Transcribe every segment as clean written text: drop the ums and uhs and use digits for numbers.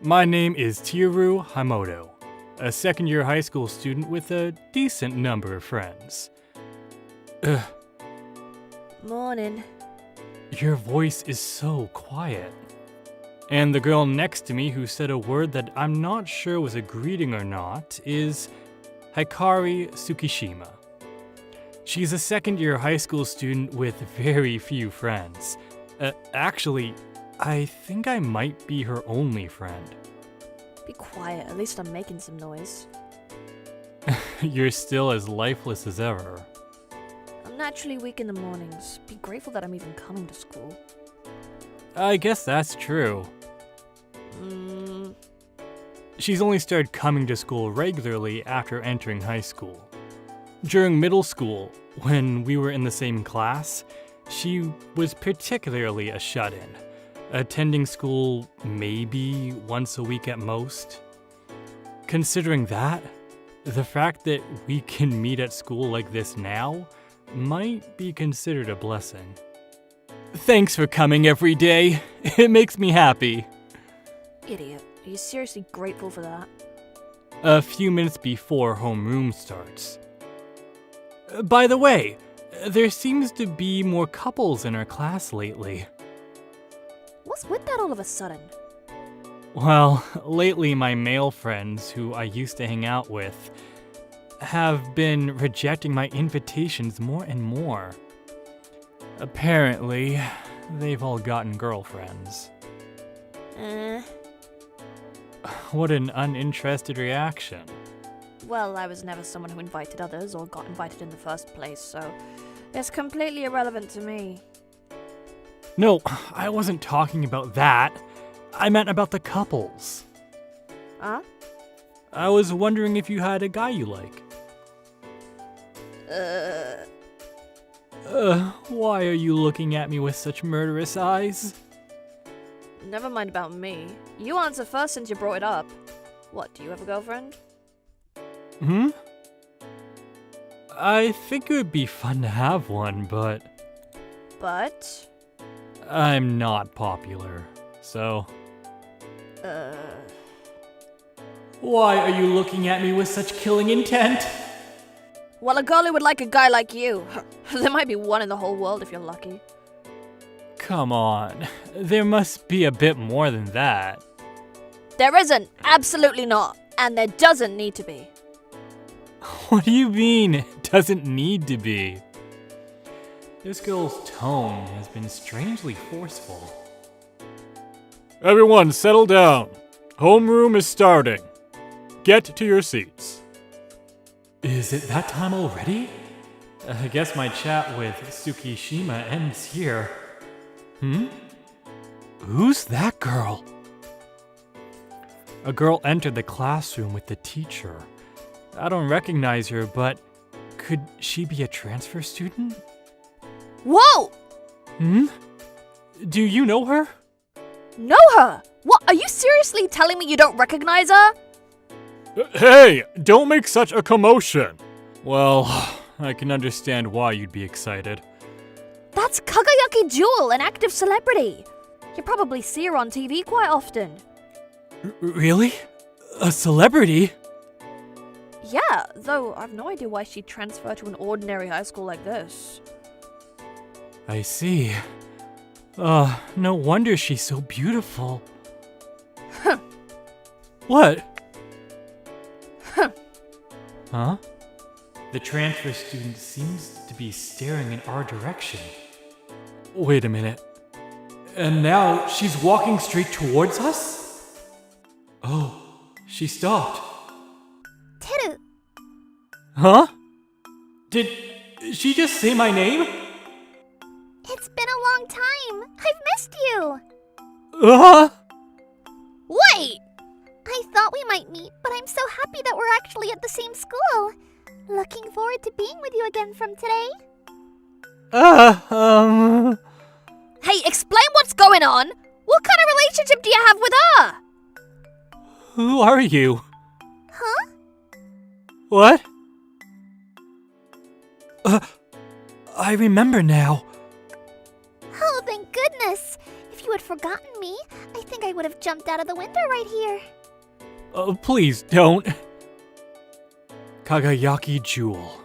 My name is Tiru Hamoto, a second-year high school student with a decent number of friends. Morning. Your voice is so quiet. And the girl next to me who said a word that I'm not sure was a greeting or not is Hikari Tsukishima. She's a second-year high school student with very few friends. Actually, I think I might be her only friend. Be quiet, at least I'm making some noise. You're still as lifeless as ever. I'm naturally weak in the mornings. Be grateful that I'm even coming to school. I guess that's true. She's only started coming to school regularly after entering high school. During middle school, when we were in the same class, she was particularly a shut-in, attending school maybe once a week at most. Considering that, the fact that we can meet at school like this now might be considered a blessing. Thanks for coming every day. It makes me happy. Idiot. Are you seriously grateful for that? A few minutes before homeroom starts. By the way, there seems to be more couples in our class lately. What's with that all of a sudden? Well, lately my male friends, who I used to hang out with, have been rejecting my invitations more and more. Apparently, they've all gotten girlfriends. What an uninterested reaction. Well, I was never someone who invited others or got invited in the first place, so it's completely irrelevant to me. No, I wasn't talking about that. I meant about the couples. Huh? I was wondering if you had a guy you like. Why are you looking at me with such murderous eyes? Never mind about me. You answer first since you brought it up. What, do you have a girlfriend? I think it would be fun to have one, but But? I'm not popular, so... Why are you looking at me with such killing intent? Well, a girl who would like a guy like you. There might be one in the whole world if you're lucky. Come on, there must be a bit more than that. There isn't. Absolutely not. And there doesn't need to be. What do you mean, it doesn't need to be? This girl's tone has been strangely forceful. Everyone, settle down. Homeroom is starting. Get to your seats. Is it that time already? I guess my chat with Tsukishima ends here. Who's that girl? A girl entered the classroom with the teacher. I don't recognize her, but could she be a transfer student? Whoa! Do you know her? Know her? What, are you seriously telling me you don't recognize her? Hey, don't make such a commotion. Well, I can understand why you'd be excited. That's Kagayaki Jewel, an active celebrity. You probably see her on TV quite often. Really? A celebrity? Yeah, though I've no idea why she'd transfer to an ordinary high school like this. I see. No wonder she's so beautiful. What? Huh? The transfer student seems to be staring in our direction. Wait a minute. And now she's walking straight towards us? Oh, she stopped. Teru. Huh? Did she just say my name? It's been a long time. I've missed you. Wait! I thought we might meet, but I'm so happy that we're actually at the same school. Looking forward to being with you again from today. Hey, explain what's going on. What kind of relationship do you have with her? Who are you? Huh? What? I remember now. Oh, thank goodness. If you had forgotten me, I think I would have jumped out of the window right here. Please don't. Kagayaki Jewel.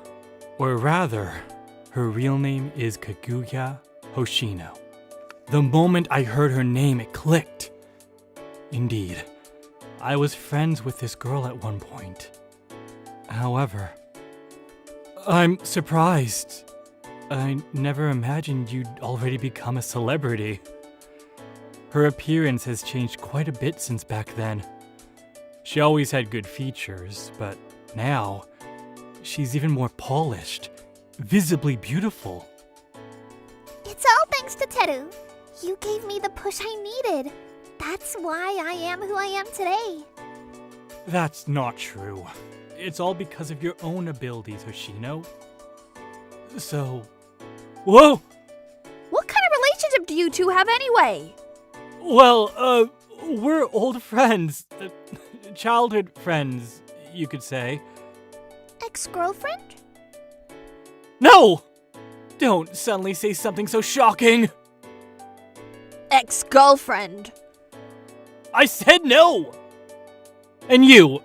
Or rather, her real name is Kaguya Hoshino. The moment I heard her name, it clicked. Indeed, I was friends with this girl at one point. However, I'm surprised. I never imagined you'd already become a celebrity. Her appearance has changed quite a bit since back then. She always had good features, but now, she's even more polished, visibly beautiful. It's all thanks to Teru. You gave me the push I needed. That's why I am who I am today. That's not true. It's all because of your own abilities, Hoshino. So... Whoa! What kind of relationship do you two have anyway? Well, we're old friends. Childhood friends, you could say. Ex-girlfriend? No! Don't suddenly say something so shocking! Ex-girlfriend. I said no! And you,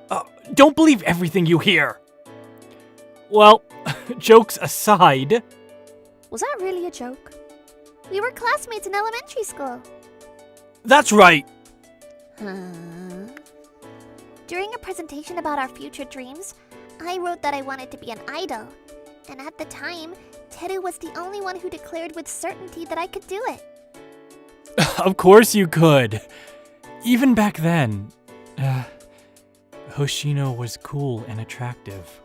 don't believe everything you hear. Well, jokes aside... Was that really a joke? We were classmates in elementary school. That's right! During a presentation about our future dreams, I wrote that I wanted to be an idol. And at the time, Teru was the only one who declared with certainty that I could do it. Of course you could. Even back then, Hoshino was cool and attractive.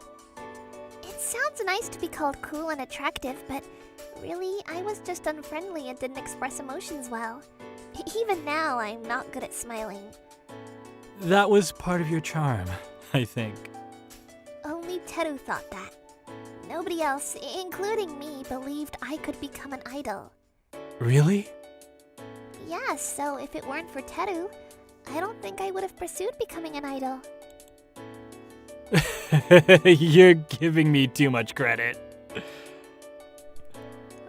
It sounds nice to be called cool and attractive, but really, I was just unfriendly and didn't express emotions well. Even now, I'm not good at smiling. That was part of your charm, I think. Only Teru thought that. Nobody else, including me, believed I could become an idol. Really? Yeah, so if it weren't for Teru, I don't think I would have pursued becoming an idol. You're giving me too much credit.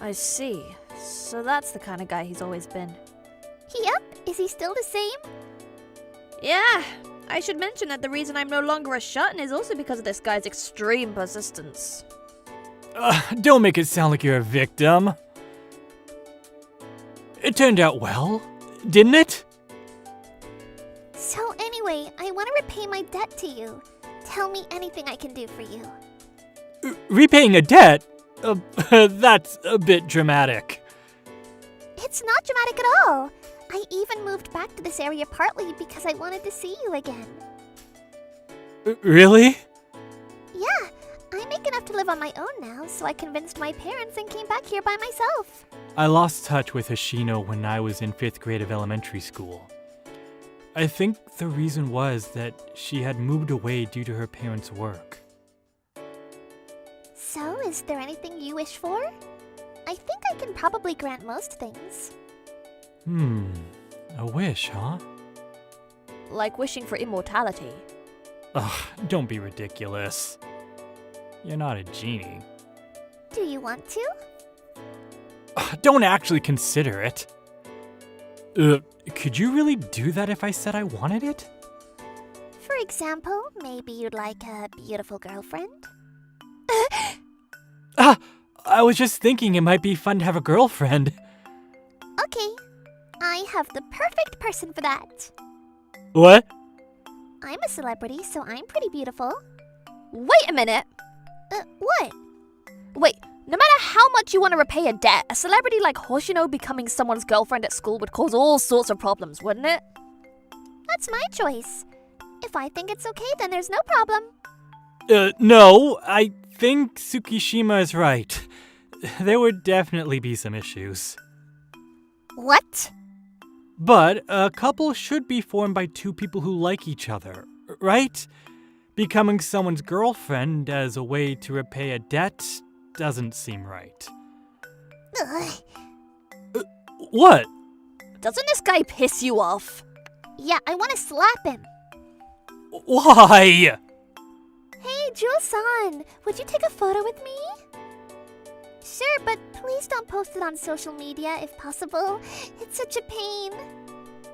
I see. So that's the kind of guy he's always been. Yep, is he still the same? Yeah, I should mention that the reason I'm no longer a shut-in is also because of this guy's extreme persistence. Don't make it sound like you're a victim. It turned out well, didn't it? So anyway, I want to repay my debt to you. Tell me anything I can do for you. Repaying a debt? That's a bit dramatic. It's not dramatic at all. I even moved back to this area partly because I wanted to see you again. Really? Yeah, I make enough to live on my own now, so I convinced my parents and came back here by myself. I lost touch with Hoshino when I was in 5th grade of elementary school. I think the reason was that she had moved away due to her parents' work. So, is there anything you wish for? I think I can probably grant most things. A wish, huh? Like wishing for immortality. Ugh, don't be ridiculous. You're not a genie. Do you want to? Don't actually consider it. Could you really do that if I said I wanted it? For example, maybe you'd like a beautiful girlfriend? I was just thinking it might be fun to have a girlfriend. Okay, I have the perfect person for that. What? I'm a celebrity, so I'm pretty beautiful. Wait a minute! What? Wait, no matter how much you want to repay a debt, a celebrity like Hoshino becoming someone's girlfriend at school would cause all sorts of problems, wouldn't it? That's my choice. If I think it's okay, then there's no problem. No, I think Tsukishima is right. There would definitely be some issues. What? But a couple should be formed by two people who like each other, right? Becoming someone's girlfriend as a way to repay a debt doesn't seem right. Ugh. What? Doesn't this guy piss you off? Yeah, I want to slap him. Why? Hey, Jewel-san, would you take a photo with me? Sure, but please don't post it on social media if possible. It's such a pain.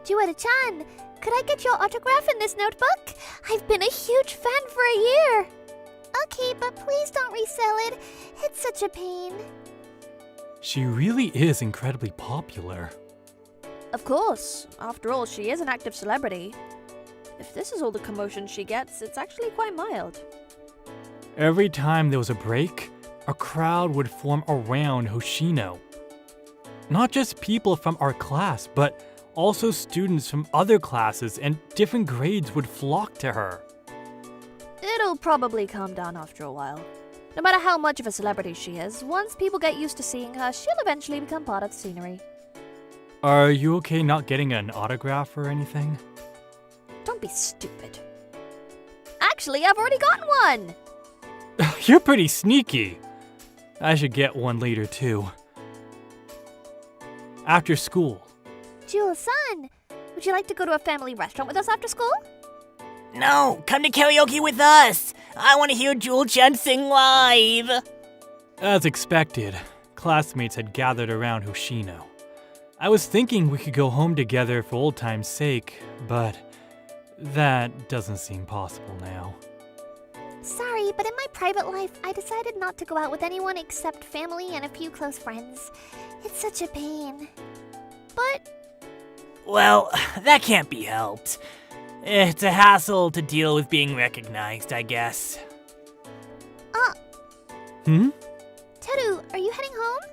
Jueta-chan, could I get your autograph in this notebook? I've been a huge fan for a year. Okay, but please don't resell it. It's such a pain. She really is incredibly popular. Of course. After all, she is an active celebrity. If this is all the commotion she gets, it's actually quite mild. Every time there was a break, a crowd would form around Hoshino. Not just people from our class, but also students from other classes and different grades would flock to her. It'll probably calm down after a while. No matter how much of a celebrity she is, once people get used to seeing her, she'll eventually become part of the scenery. Are you okay not getting an autograph or anything? Don't be stupid. Actually, I've already gotten one! You're pretty sneaky. I should get one later too. After school. Jewel-san, would you like to go to a family restaurant with us after school? No, come to karaoke with us. I want to hear Jewel-chan sing live. As expected, classmates had gathered around Hoshino. I was thinking we could go home together for old time's sake, but that doesn't seem possible now. Sorry, but in my private life, I decided not to go out with anyone except family and a few close friends. It's such a pain. But Well, that can't be helped. It's a hassle to deal with being recognized, I guess. Teru, are you heading home?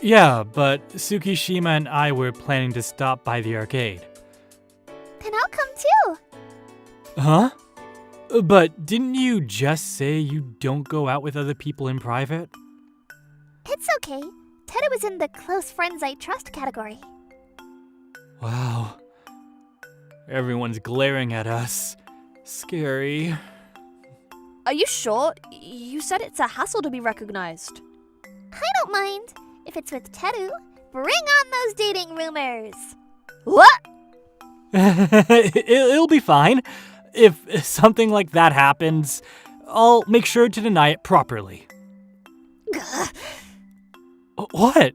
Yeah, but Tsukishima and I were planning to stop by the arcade. Then I'll come too. Huh? But didn't you just say you don't go out with other people in private? It's okay. Teru is in the close friends I trust category. Wow. Everyone's glaring at us. Scary. Are you sure? You said it's a hassle to be recognized. I don't mind. If it's with Teru, bring on those dating rumors. What? It'll be fine. If something like that happens, I'll make sure to deny it properly. What?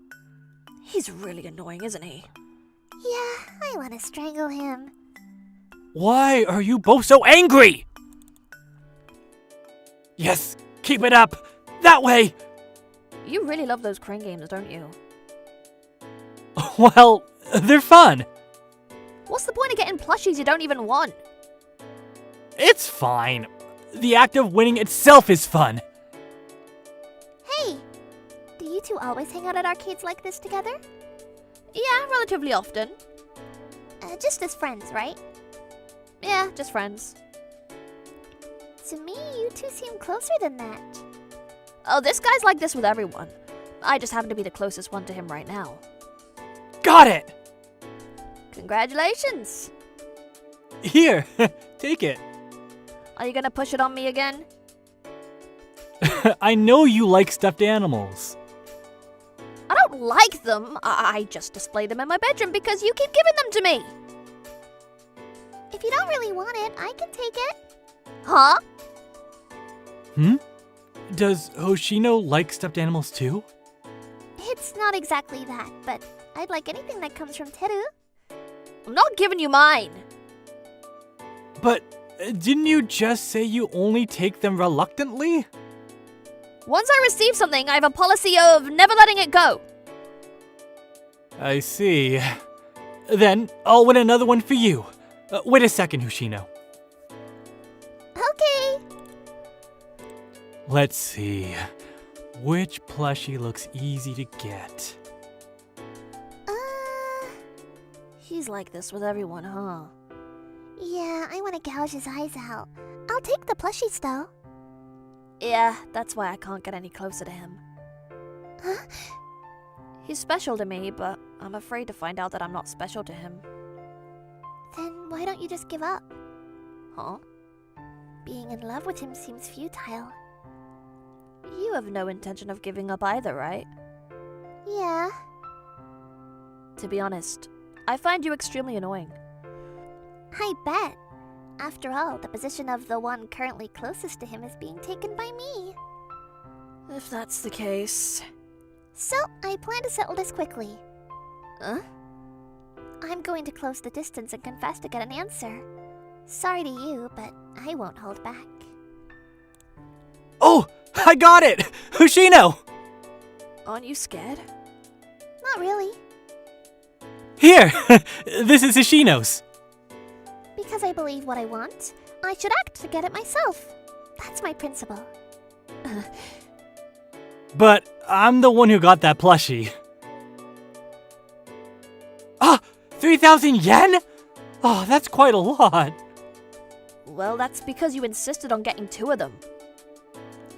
He's really annoying, isn't he? Yeah, I want to strangle him. Why are you both so angry? Yes, keep it up. That way. You really love those crane games, don't you? Well, they're fun. What's the point of getting plushies you don't even want? It's fine. The act of winning itself is fun. Hey, do you two always hang out at arcades like this together? Yeah, relatively often. Just as friends, right? Yeah, just friends. To me, you two seem closer than that. Oh, this guy's like this with everyone. I just happen to be the closest one to him right now. Got it. Congratulations! Here, take it. Are you gonna push it on me again? I know you like stuffed animals. I don't like them. I just display them in my bedroom because you keep giving them to me. If you don't really want it, I can take it. Huh? Does Hoshino like stuffed animals too? It's not exactly that, but I'd like anything that comes from Teru. I'm not giving you mine. But didn't you just say you only take them reluctantly? Once I receive something, I have a policy of never letting it go. I see. Then I'll win another one for you. Wait a second, Hoshino. Okay. Let's see. Which plushie looks easy to get? He's like this with everyone, huh? Yeah, I want to gouge his eyes out. I'll take the plushies though. Yeah, that's why I can't get any closer to him. Huh? He's special to me, but I'm afraid to find out that I'm not special to him. Then why don't you just give up? Huh? Being in love with him seems futile. You have no intention of giving up either, right? Yeah. To be honest, I find you extremely annoying. I bet. After all, the position of the one currently closest to him is being taken by me. If that's the case... So, I plan to settle this quickly. Huh? I'm going to close the distance and confess to get an answer. Sorry to you, but I won't hold back. Oh, I got it! Hoshino! Aren't you scared? Not really, Here! This is Hoshino's. because I believe what I want. I should act to get it myself. That's my principle. But I'm the one who got that plushie. Ah! 3,000 yen? Oh, that's quite a lot. Well, that's because you insisted on getting 2 of them.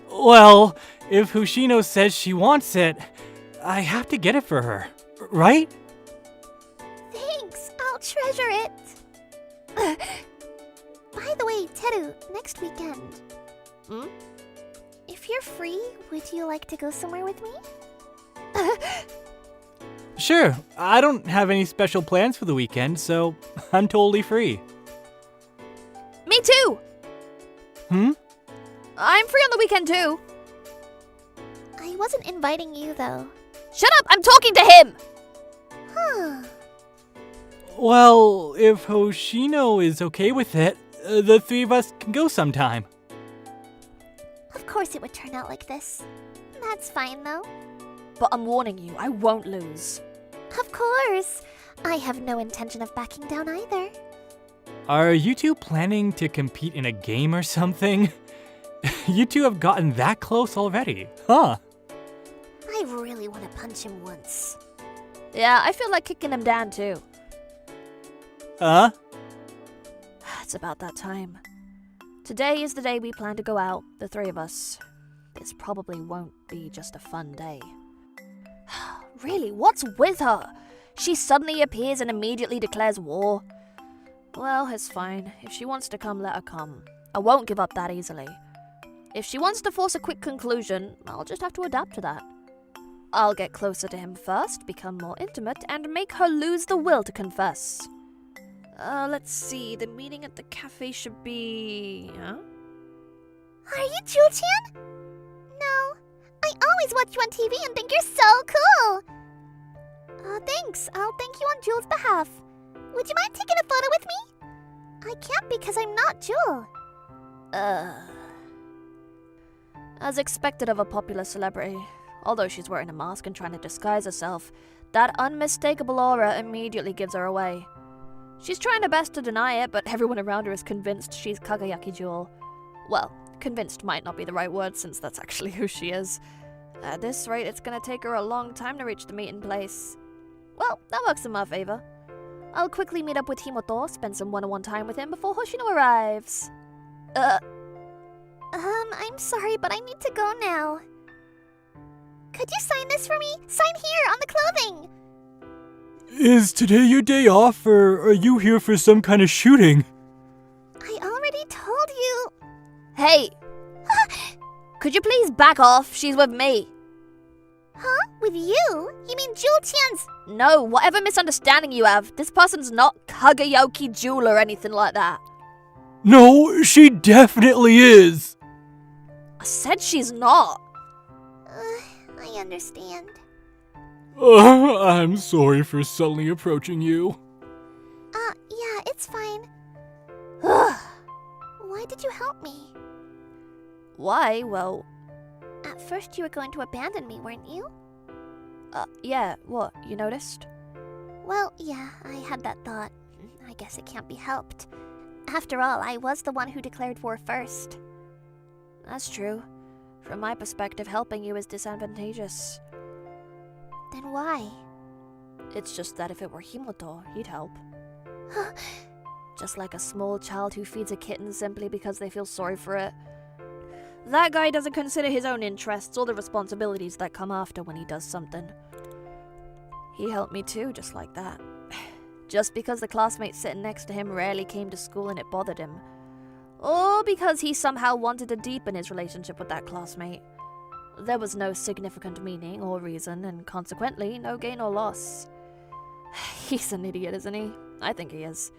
Well, if Hoshino says she wants it, I have to get it for her, right? Thanks, I'll treasure it. By the way, Teru, next weekend. Hmm? If you're free, would you like to go somewhere with me? Sure, I don't have any special plans for the weekend, so I'm totally free. Me too! Hmm? I'm free on the weekend too. I wasn't inviting you, though. Shut up! I'm talking to him! Huh. Well, if Hoshino is okay with it, the 3 of us can go sometime. Of course it would turn out like this. That's fine, though. But I'm warning you, I won't lose. Of course. I have no intention of backing down either. Are you two planning to compete in a game or something? You two have gotten that close already, huh? I really want to punch him once. Yeah, I feel like kicking him down too. Huh? It's about that time. Today is the day we plan to go out, the 3 of us. This probably won't be just a fun day. Really, what's with her? She suddenly appears and immediately declares war. Well, it's fine. If she wants to come, let her come. I won't give up that easily. If she wants to force a quick conclusion, I'll just have to adapt to that. I'll get closer to him first, become more intimate, and make her lose the will to confess. Let's see. The meeting at the cafe should be... Huh? Are you Jewel-chan? No. I always watch you on TV and think you're so cool. Thanks. I'll thank you on Jewel's behalf. Would you mind taking a photo with me? I can't because I'm not Jewel. As expected of a popular celebrity, although she's wearing a mask and trying to disguise herself, that unmistakable aura immediately gives her away. She's trying her best to deny it, but everyone around her is convinced she's Kagayaki Jewel. Well, convinced might not be the right word since that's actually who she is. At this rate, it's gonna take her a long time to reach the meeting place. Well, that works in my favor. I'll quickly meet up with Himoto, spend some one-on-one time with him before Hoshino arrives. I'm sorry, but I need to go now. Could you sign this for me? Sign here, on the clothing! Is today your day off, or are you here for some kind of shooting? I already told you. Hey! Could you please back off? She's with me. Huh? With you? You mean Jewel-chan's? No, whatever misunderstanding you have, this person's not Kagayaki Jewel or anything like that. No, she definitely is. I said she's not. I understand. I'm sorry for suddenly approaching you. Yeah, it's fine. Why did you help me? Why? Well, At first you were going to abandon me, weren't you? yeah, what, you noticed? Well, yeah, I had that thought. I guess it can't be helped. After all, I was the one who declared war first. That's true. From my perspective, helping you is disadvantageous. Then why? It's just that if it were Himoto, he'd help. Just like a small child who feeds a kitten simply because they feel sorry for it. That guy doesn't consider his own interests or the responsibilities that come after when he does something. He helped me too, just like that. Just because the classmate sitting next to him rarely came to school and it bothered him. Or because he somehow wanted to deepen his relationship with that classmate. There was no significant meaning or reason, and consequently, no gain or loss. He's an idiot, isn't he? I think he is.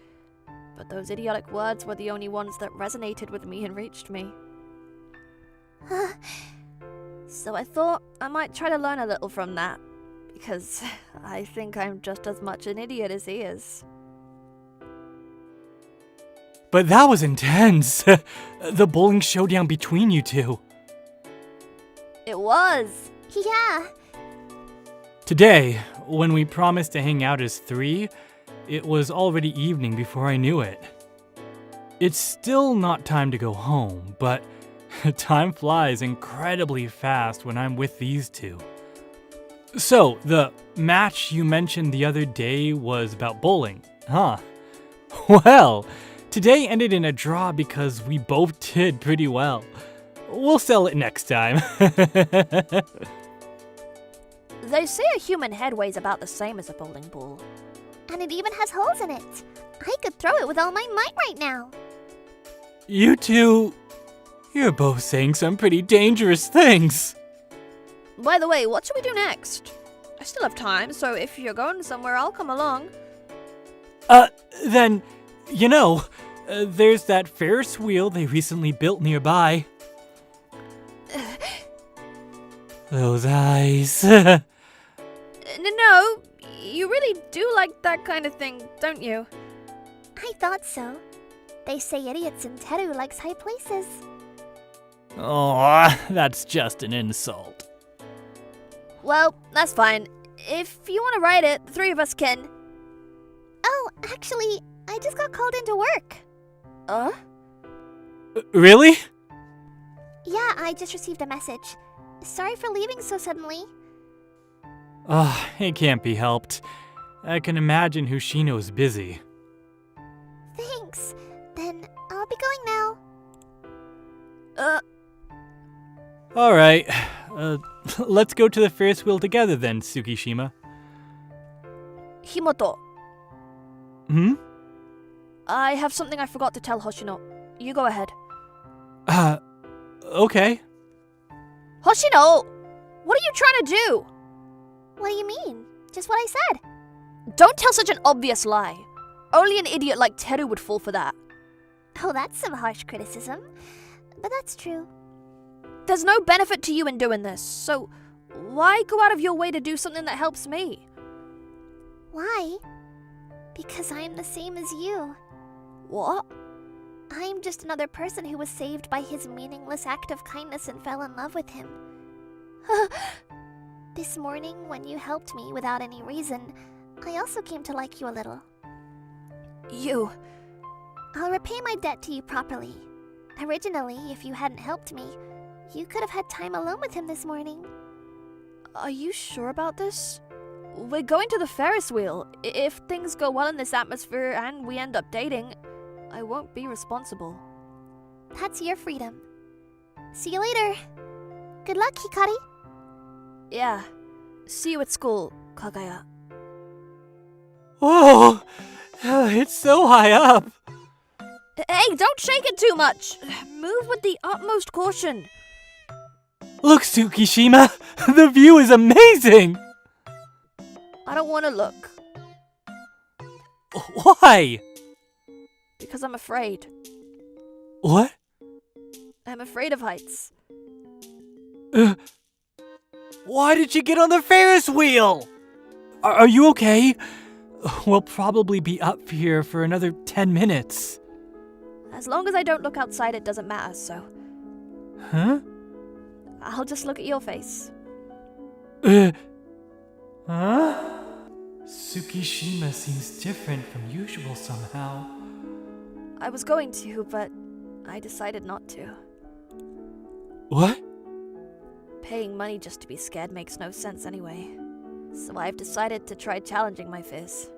But those idiotic words were the only ones that resonated with me and reached me. So I thought I might try to learn a little from that, because I think I'm just as much an idiot as he is. But that was intense. The bowling showdown between you two. It was! Yeah. Today, when we promised to hang out as three, it was already evening before I knew it. It's still not time to go home, but time flies incredibly fast when I'm with these two. So, the match you mentioned the other day was about bowling, huh? Well, today ended in a draw because we both did pretty well. We'll sell it next time. They say a human head weighs about the same as a bowling ball. And it even has holes in it. I could throw it with all my might right now. You two, you're both saying some pretty dangerous things. By the way, what should we do next? I still have time, so if you're going somewhere, I'll come along. Then, you know, there's that Ferris wheel they recently built nearby. Those eyes. No, you really do like that kind of thing, don't you? I thought so. They say idiots in Teru likes high places. Aw, that's just an insult. Well, that's fine. If you want to ride it, the three of us can. Oh, actually, I just got called into work. Really? Yeah, I just received a message. Sorry for leaving so suddenly. It can't be helped. I can imagine Hoshino's busy. Thanks. Then I'll be going now. Alright, let's go to the Ferris wheel together then, Tsukishima. Himoto, Hmm? I have something I forgot to tell Hoshino. You go ahead. Okay. Hoshino! What are you trying to do? What do you mean? Just what I said. Don't tell such an obvious lie. Only an idiot like Teru would fall for that. Oh, that's some harsh criticism. But that's true. There's no benefit to you in doing this, so why go out of your way to do something that helps me? Why? Because I'm the same as you. What? I'm just another person who was saved by his meaningless act of kindness and fell in love with him. This morning, when you helped me without any reason, I also came to like you a little. You. I'll repay my debt to you properly. Originally, if you hadn't helped me, you could have had time alone with him this morning. Are you sure about this? We're going to the Ferris wheel. If things go well in this atmosphere and we end up dating, I won't be responsible. That's your freedom. See you later. Good luck, Hikari. Yeah. See you at school, Kagaya. Whoa! It's so high up! Hey, don't shake it too much! Move with the utmost caution. Look, Tsukishima! The view is amazing! I don't want to look, Why? because I'm afraid. What? I'm afraid of heights. Why did you get on the Ferris wheel? Are you okay? We'll probably be up here for another 10 minutes. As long as I don't look outside, it doesn't matter, so Huh? I'll just look at your face. Huh? Tsukishima seems different from usual somehow. I was going to, but I decided not to. What? Paying money just to be scared makes no sense anyway. So I've decided to try challenging my fears.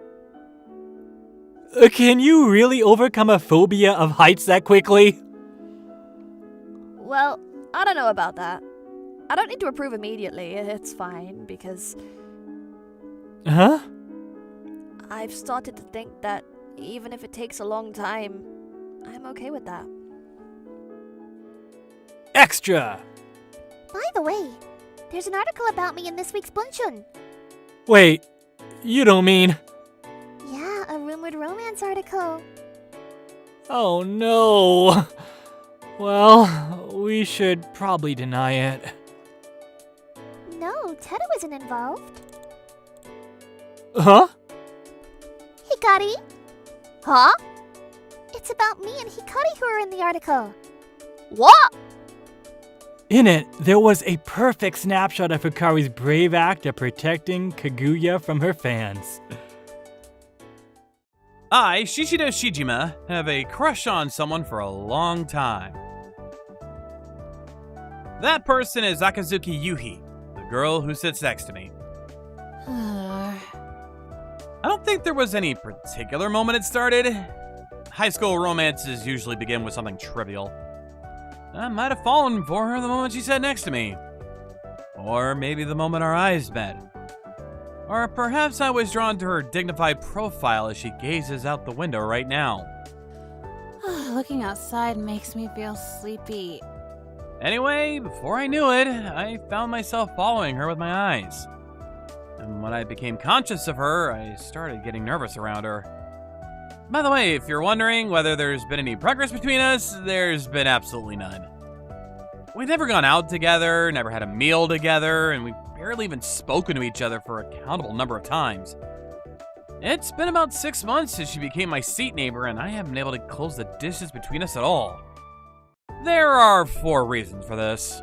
Can you really overcome a phobia of heights that quickly? Well, I don't know about that. I don't need to approve immediately, it's fine, because Huh? I've started to think that even if it takes a long time, I'm okay with that. Extra! By the way, there's an article about me in this week's Bunshun. Wait, you don't mean... Yeah, a rumored romance article. Oh no! Well, we should probably deny it. isn't involved. Huh? Hikari? Huh? It's about me and Hikari who are in the article. What? In it, there was a perfect snapshot of Hikari's brave act of protecting Kaguya from her fans. I, Shishida Shijima, have a crush on someone for a long time. That person is Akazuki Yuhi, the girl who sits next to me. I don't think there was any particular moment it started. High school romances usually begin with something trivial. I might have fallen for her the moment she sat next to me. Or maybe the moment our eyes met. Or perhaps I was drawn to her dignified profile as she gazes out the window right now. Looking outside makes me feel sleepy. Anyway, before I knew it, I found myself following her with my eyes. And when I became conscious of her, I started getting nervous around her. By the way, if you're wondering whether there's been any progress between us, there's been absolutely none. We've never gone out together, never had a meal together, and we've barely even spoken to each other for a countable number of times. It's been about 6 months since she became my seat neighbor, and I haven't been able to close the distance between us at all. There are 4 reasons for this.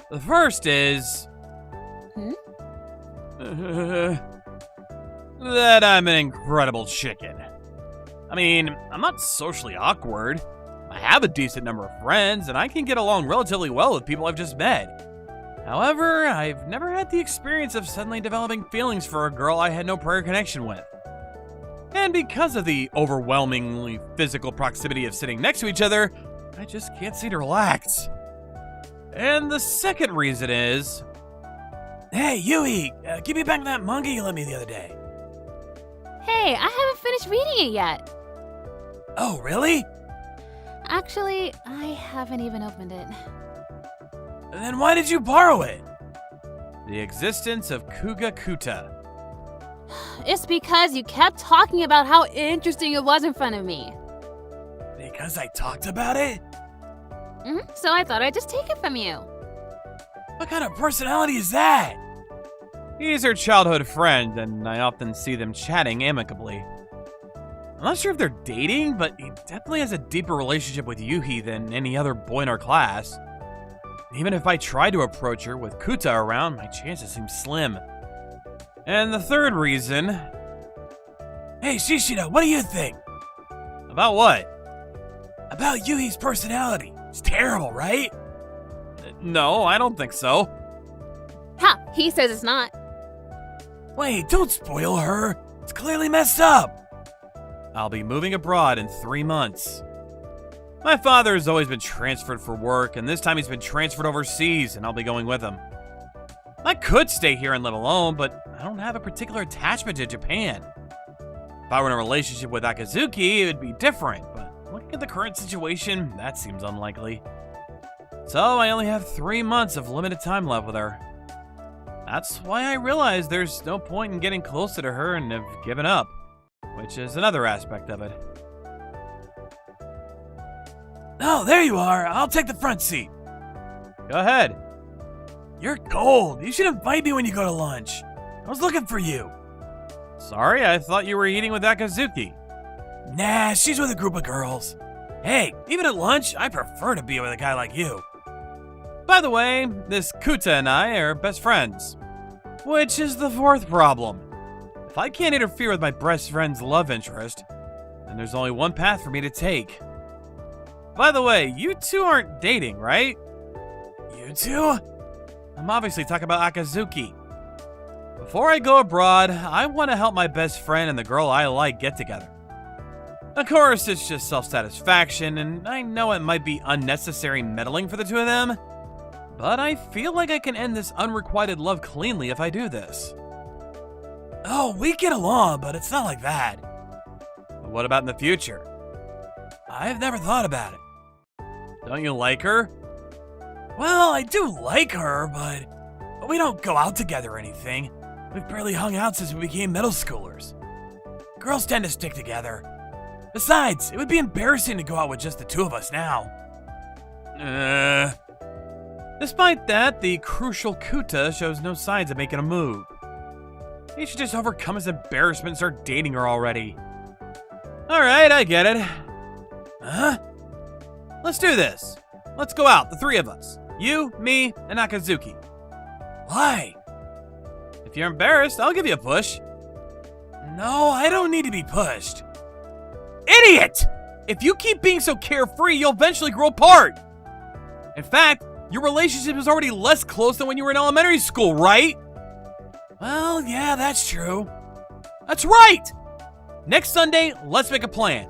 The first is... that I'm an incredible chicken. I mean, I'm not socially awkward. I have a decent number of friends, and I can get along relatively well with people I've just met. However, I've never had the experience of suddenly developing feelings for a girl I had no prior connection with. And because of the overwhelmingly physical proximity of sitting next to each other, I just can't seem to relax. And the second reason is... Hey, Yui, give me back that manga you lent me the other day. Hey, I haven't finished reading it yet. Oh, really? Actually, I haven't even opened it. Then why did you borrow it? The existence of Kuga Kuta. It's because you kept talking about how interesting it was in front of me. Because I talked about it? So I thought I'd just take it from you. What kind of personality is that? He's her childhood friend, and I often see them chatting amicably. I'm not sure if they're dating, but he definitely has a deeper relationship with Yuhi than any other boy in our class. Even if I tried to approach her with Kuta around, my chances seem slim. And the third reason... Hey, Shishida, what do you think? About what? About Yuhi's personality. It's terrible, right? No, I don't think so. Ha! He says it's not. Wait, don't spoil her. It's clearly messed up. I'll be moving abroad in 3 months. My father has always been transferred for work, and this time he's been transferred overseas, and I'll be going with him. I could stay here and live alone, but I don't have a particular attachment to Japan. If I were in a relationship with Akazuki, it would be different, but looking at the current situation, that seems unlikely. So I only have 3 months of limited time left with her. That's why I realized there's no point in getting closer to her and have given up, which is another aspect of it. Oh, there you are. I'll take the front seat. Go ahead. You're cold. You should invite me when you go to lunch. I was looking for you. Sorry, I thought you were eating with Akazuki. Nah, she's with a group of girls. Hey, even at lunch, I prefer to be with a guy like you. By the way, this Kuta and I are best friends. Which is the 4th problem. If I can't interfere with my best friend's love interest, then there's only one path for me to take. By the way, you two aren't dating, right? You two? I'm obviously talking about Akazuki. Before I go abroad, I want to help my best friend and the girl I like get together. Of course, it's just self-satisfaction, and I know it might be unnecessary meddling for the two of them, but I feel like I can end this unrequited love cleanly if I do this. Oh, we get along, but it's not like that. But what about in the future? I've never thought about it. Don't you like her? Well, I do like her, but we don't go out together or anything. We've barely hung out since we became middle schoolers. Girls tend to stick together. Besides, it would be embarrassing to go out with just the two of us now. Despite that, the crucial Kuta shows no signs of making a move. He should just overcome his embarrassment and start dating her already. Alright, I get it. Huh? Let's do this. Let's go out, the three of us. You, me, and Akazuki. Why? If you're embarrassed, I'll give you a push. No, I don't need to be pushed. Idiot! If you keep being so carefree, you'll eventually grow apart. In fact, your relationship is already less close than when you were in elementary school, right? Well, yeah, that's true. That's right! Next Sunday, let's make a plan.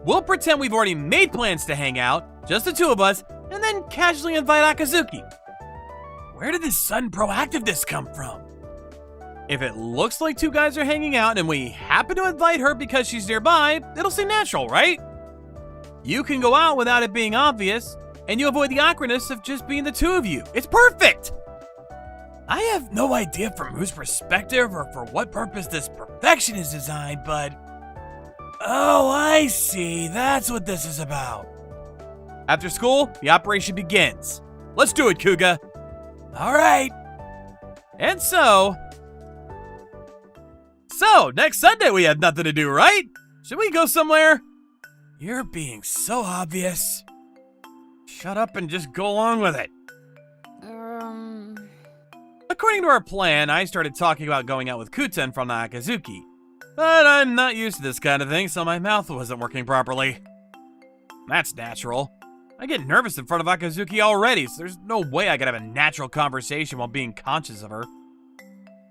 We'll pretend we've already made plans to hang out, just the two of us, and then casually invite Akazuki. Where did this sudden proactiveness come from? If it looks like two guys are hanging out and we happen to invite her because she's nearby, it'll seem natural, right? You can go out without it being obvious, and you avoid the awkwardness of just being the two of you. It's perfect! I have no idea from whose perspective or for what purpose this perfection is designed, but... Oh, I see. That's what this is about. After school, the operation begins. Let's do it, Kuga. All right. And so, next Sunday we have nothing to do, right? Should we go somewhere? You're being so obvious. Shut up and just go along with it. According to our plan, I started talking about going out with Kuten from Akazuki. But I'm not used to this kind of thing, so my mouth wasn't working properly. That's natural. I get nervous in front of Akazuki already, so there's no way I could have a natural conversation while being conscious of her.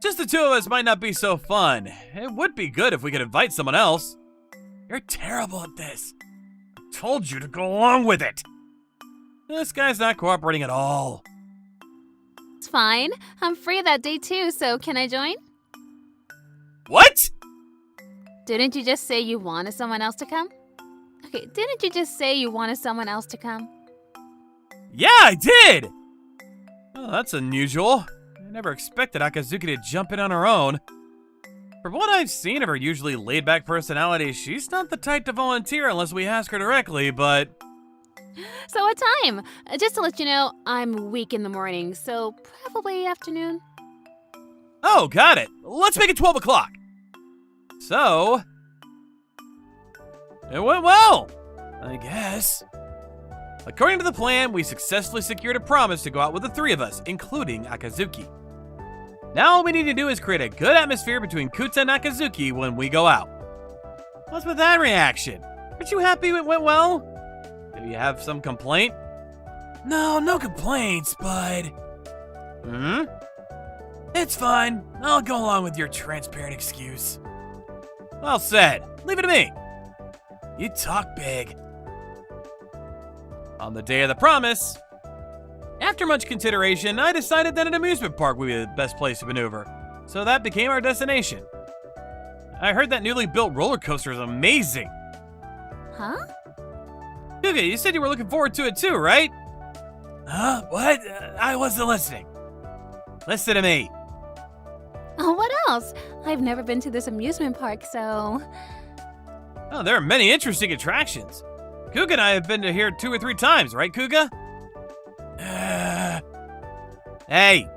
Just the two of us might not be so fun. It would be good if we could invite someone else. You're terrible at this. I told you to go along with it. This guy's not cooperating at all. It's fine. I'm free that day too, so can I join? What? Didn't you just say you wanted someone else to come? Okay, didn't you just say you wanted someone else to come? Yeah, I did! Oh, that's unusual. I never expected Akazuki to jump in on her own. From what I've seen of her usually laid-back personality, she's not the type to volunteer unless we ask her directly, but... So what time? Just to let you know, I'm weak in the morning, so probably afternoon. Oh, got it. Let's make it 12 o'clock. So... It went well, I guess. According to the plan, we successfully secured a promise to go out with the three of us, including Akazuki. Now all we need to do is create a good atmosphere between Kuta and Akazuki when we go out. What's with that reaction? Aren't you happy it went well? Do you have some complaint? No complaints, bud. It's fine. I'll go along with your transparent excuse. Well said. Leave it to me. You talk big. On the day of the promise, after much consideration, I decided that an amusement park would be the best place to maneuver, so that became our destination. I heard that newly built roller coaster is amazing. Huh? Kuga, you said you were looking forward to it too, right? Huh? What? I wasn't listening. Listen to me. Oh, what else? I've never been to this amusement park, so... Oh, there are many interesting attractions. Kuga and I have been to here 2 or 3 times, right, Kuga? Hey.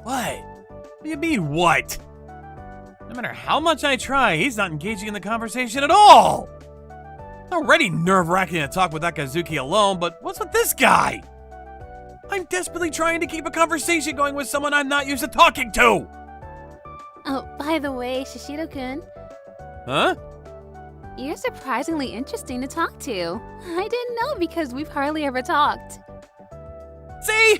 What? What do you mean, what? No matter how much I try, he's not engaging in the conversation at all. It's already nerve-wracking to talk with Akazuki alone, but what's with this guy? I'm desperately trying to keep a conversation going with someone I'm not used to talking to. Oh, by the way, Shishido-kun. Huh? You're surprisingly interesting to talk to. I didn't know because we've hardly ever talked. See?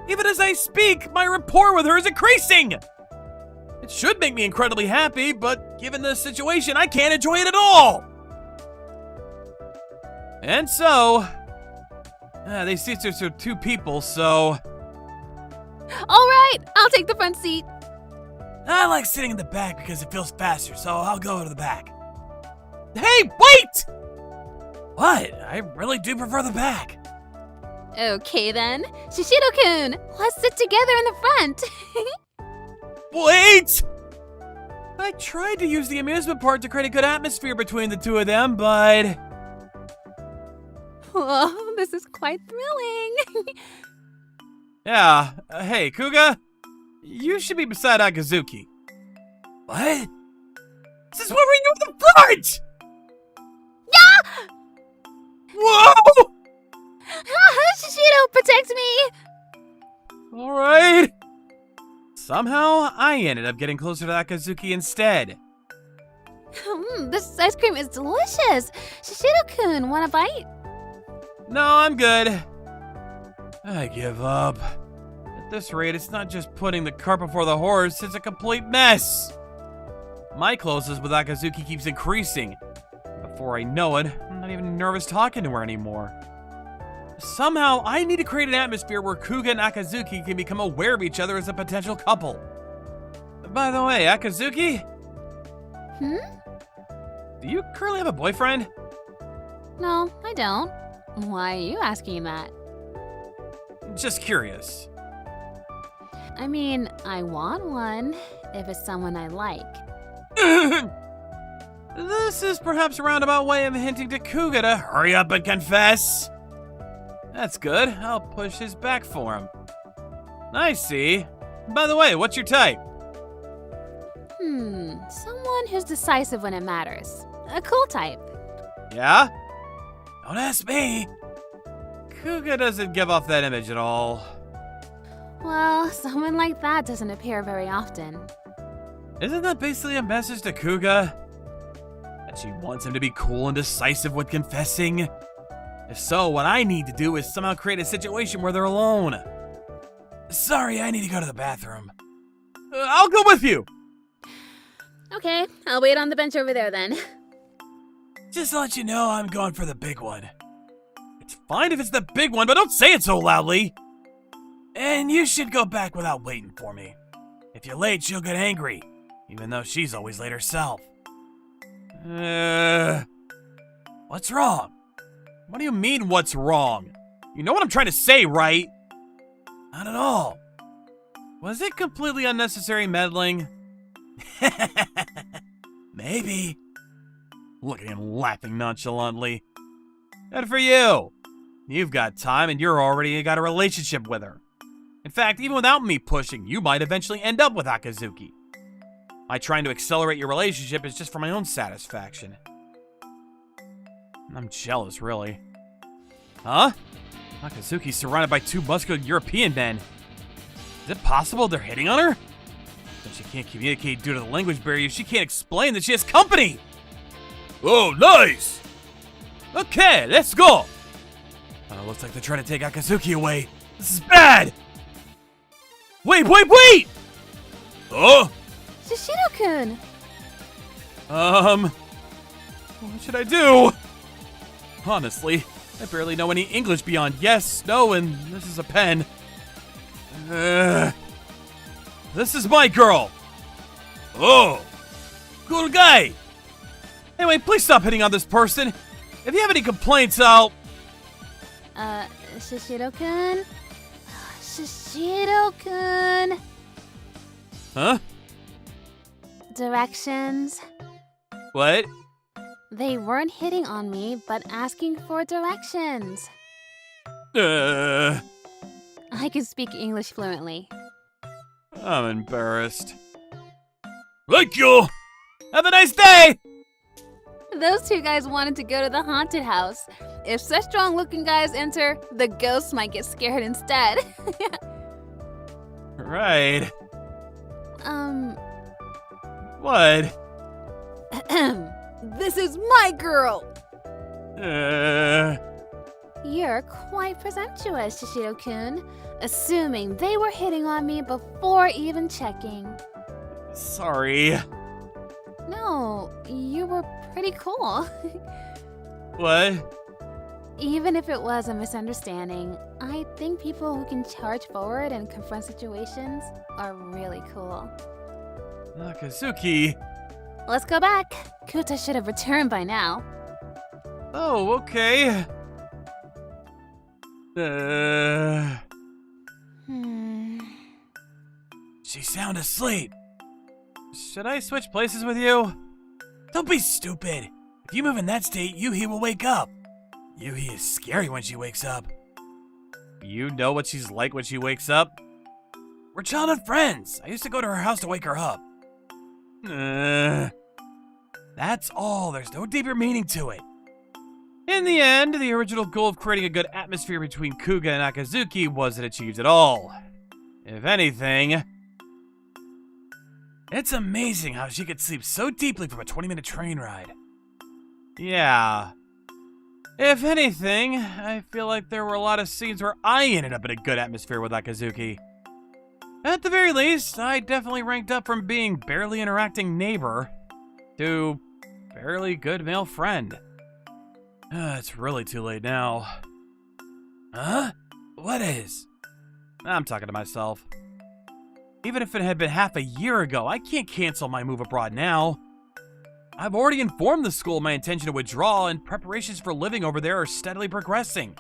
Even as I speak, my rapport with her is increasing! It should make me incredibly happy, but given the situation, I can't enjoy it at all! And so... they seats are for 2 people, so... Alright, I'll take the front seat. I like sitting in the back because it feels faster, so I'll go to the back. Hey, wait! What? I really do prefer the back. Okay then. Shishido-kun, let's sit together in the front. Wait! I tried to use the amusement park to create a good atmosphere between the two of them, but... Whoa, this is quite thrilling. Yeah, hey, Kuga. You should be beside Akazuki. What? This is where we knew the front! Yeah! Whoa! Shishiro, protect me! Alright. Somehow, I ended up getting closer to Akazuki instead. This ice cream is delicious. Shishiro-kun, want a bite? No, I'm good. I give up. At this rate, it's not just putting the cart before the horse, it's a complete mess. My closeness with Akazuki keeps increasing. Before I know it, I'm not even nervous talking to her anymore. Somehow, I need to create an atmosphere where Kuga and Akazuki can become aware of each other as a potential couple. By the way, Akazuki? Do you currently have a boyfriend? No, I don't. Why are you asking that? Just curious. I mean, I want one if it's someone I like. This is perhaps a roundabout way of hinting to Kuga to hurry up and confess. That's good. I'll push his back for him. I see. By the way, what's your type? Someone who's decisive when it matters. A cool type. Yeah? Don't ask me. Kuga doesn't give off that image at all. Well, someone like that doesn't appear very often. Isn't that basically a message to Kuga? That she wants him to be cool and decisive with confessing? If so, what I need to do is somehow create a situation where they're alone. Sorry, I need to go to the bathroom. I'll go with you! Okay, I'll wait on the bench over there then. Just to let you know, I'm going for the big one. It's fine if it's the big one, but don't say it so loudly! And you should go back without waiting for me. If you're late, she'll get angry, even though she's always late herself. What's wrong? What do you mean, what's wrong? You know what I'm trying to say, right? Not at all. Was it completely unnecessary meddling? Maybe. Look at him laughing nonchalantly. Good for you. You've got time and you're already got a relationship with her. In fact, even without me pushing, you might eventually end up with Akazuki. My trying to accelerate your relationship is just for my own satisfaction. I'm jealous, really. Huh? Akazuki's surrounded by two muscular European men. Is it possible they're hitting on her? Since she can't communicate due to the language barrier, she can't explain that she has company! Oh, nice! Okay, let's go! Looks like they're trying to take Akazuki away. This is bad! Wait! Oh? Shishiro-kun! What should I do? Honestly, I barely know any English beyond yes, no, and this is a pen. This is my girl! Oh! Cool guy! Anyway, please stop hitting on this person. If you have any complaints, I'll... Shishiro-kun? Shishiro-kun? Huh? Directions? What? They weren't hitting on me, but asking for directions. Uh... I can speak English fluently. I'm embarrassed. Thank you! Have a nice day! Those two guys wanted to go to the haunted house. If such strong-looking guys enter, the ghosts might get scared instead. Right. What? This is my girl! Uh... You're quite presumptuous, Shishiro-kun, assuming they were hitting on me before even checking. Sorry. No, you were pretty cool. What? Even if it was a misunderstanding, I think people who can charge forward and confront situations are really cool. Akazuki. Let's go back. Kuta should have returned by now. Oh, okay. She's sound asleep. Should I switch places with you? Don't be stupid. If you move in that state, Yuhi will wake up. Yuhi is scary when she wakes up. You know what she's like when she wakes up? We're childhood friends. I used to go to her house to wake her up. That's all. There's no deeper meaning to it. In the end, the original goal of creating a good atmosphere between Kuga and Akazuki wasn't achieved at all. If anything, it's amazing how she could sleep so deeply from a 20-minute train ride. Yeah. If anything, I feel like there were a lot of scenes where I ended up in a good atmosphere with Akazuki. At the very least, I definitely ranked up from being barely interacting neighbor to barely good male friend. It's really too late now. Huh? What is? I'm talking to myself. Even if it had been half a year ago, I can't cancel my move abroad now. I've already informed the school of my intention to withdraw, and preparations for living over there are steadily progressing.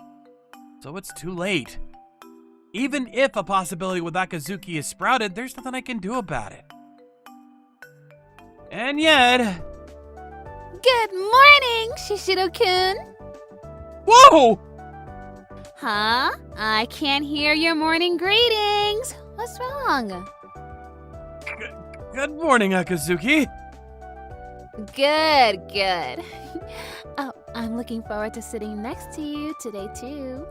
So it's too late. Even if a possibility with Akazuki is sprouted, there's nothing I can do about it. And yet... Good morning, Shishiro-kun! Whoa! Huh? I can't hear your morning greetings. What's wrong? Good morning, Akazuki. Good. Oh, I'm looking forward to sitting next to you today, too.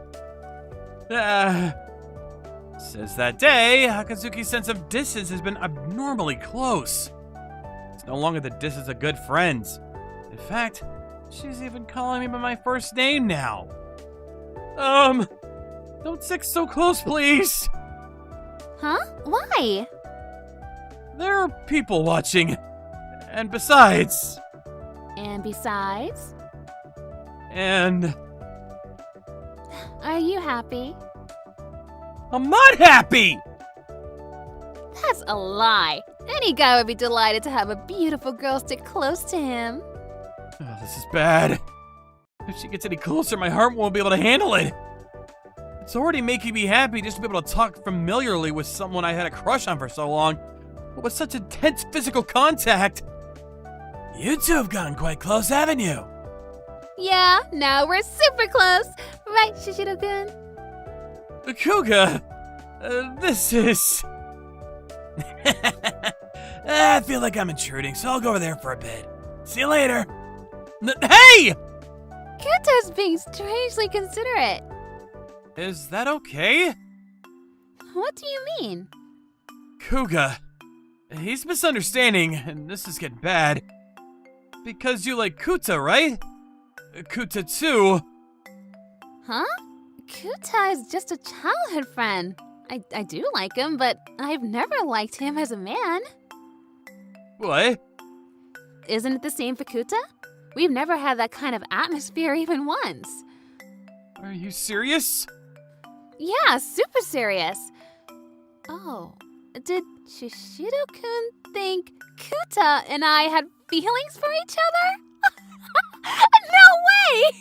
Since that day, Akazuki's sense of distance has been abnormally close. It's no longer the distance of good friends. In fact, she's even calling me by my first name now. Don't stick so close, please. Huh? Why? There are people watching. And besides... And besides? And... Are you happy? I'm not happy! That's a lie. Any guy would be delighted to have a beautiful girl stick close to him. Oh, this is bad. If she gets any closer, my heart won't be able to handle it. It's already making me happy just to be able to talk familiarly with someone I had a crush on for so long, but with such intense physical contact. You two have gotten quite close, haven't you? Yeah, now we're super close. Right, Shishiro-kun? Kuga, this is... I feel like I'm intruding, so I'll go over there for a bit. See you later. Hey! Kuta's being strangely considerate. Is that okay? What do you mean? Kuga, he's misunderstanding, and this is getting bad. Because you like Kuta, right? Kuta too. Huh? Kuta is just a childhood friend. I do like him, but I've never liked him as a man. What? Isn't it the same for Kuta? We've never had that kind of atmosphere even once. Are you serious? Yeah, super serious. Oh, did Shishiro-kun think Kuta and I had feelings for each other? No way!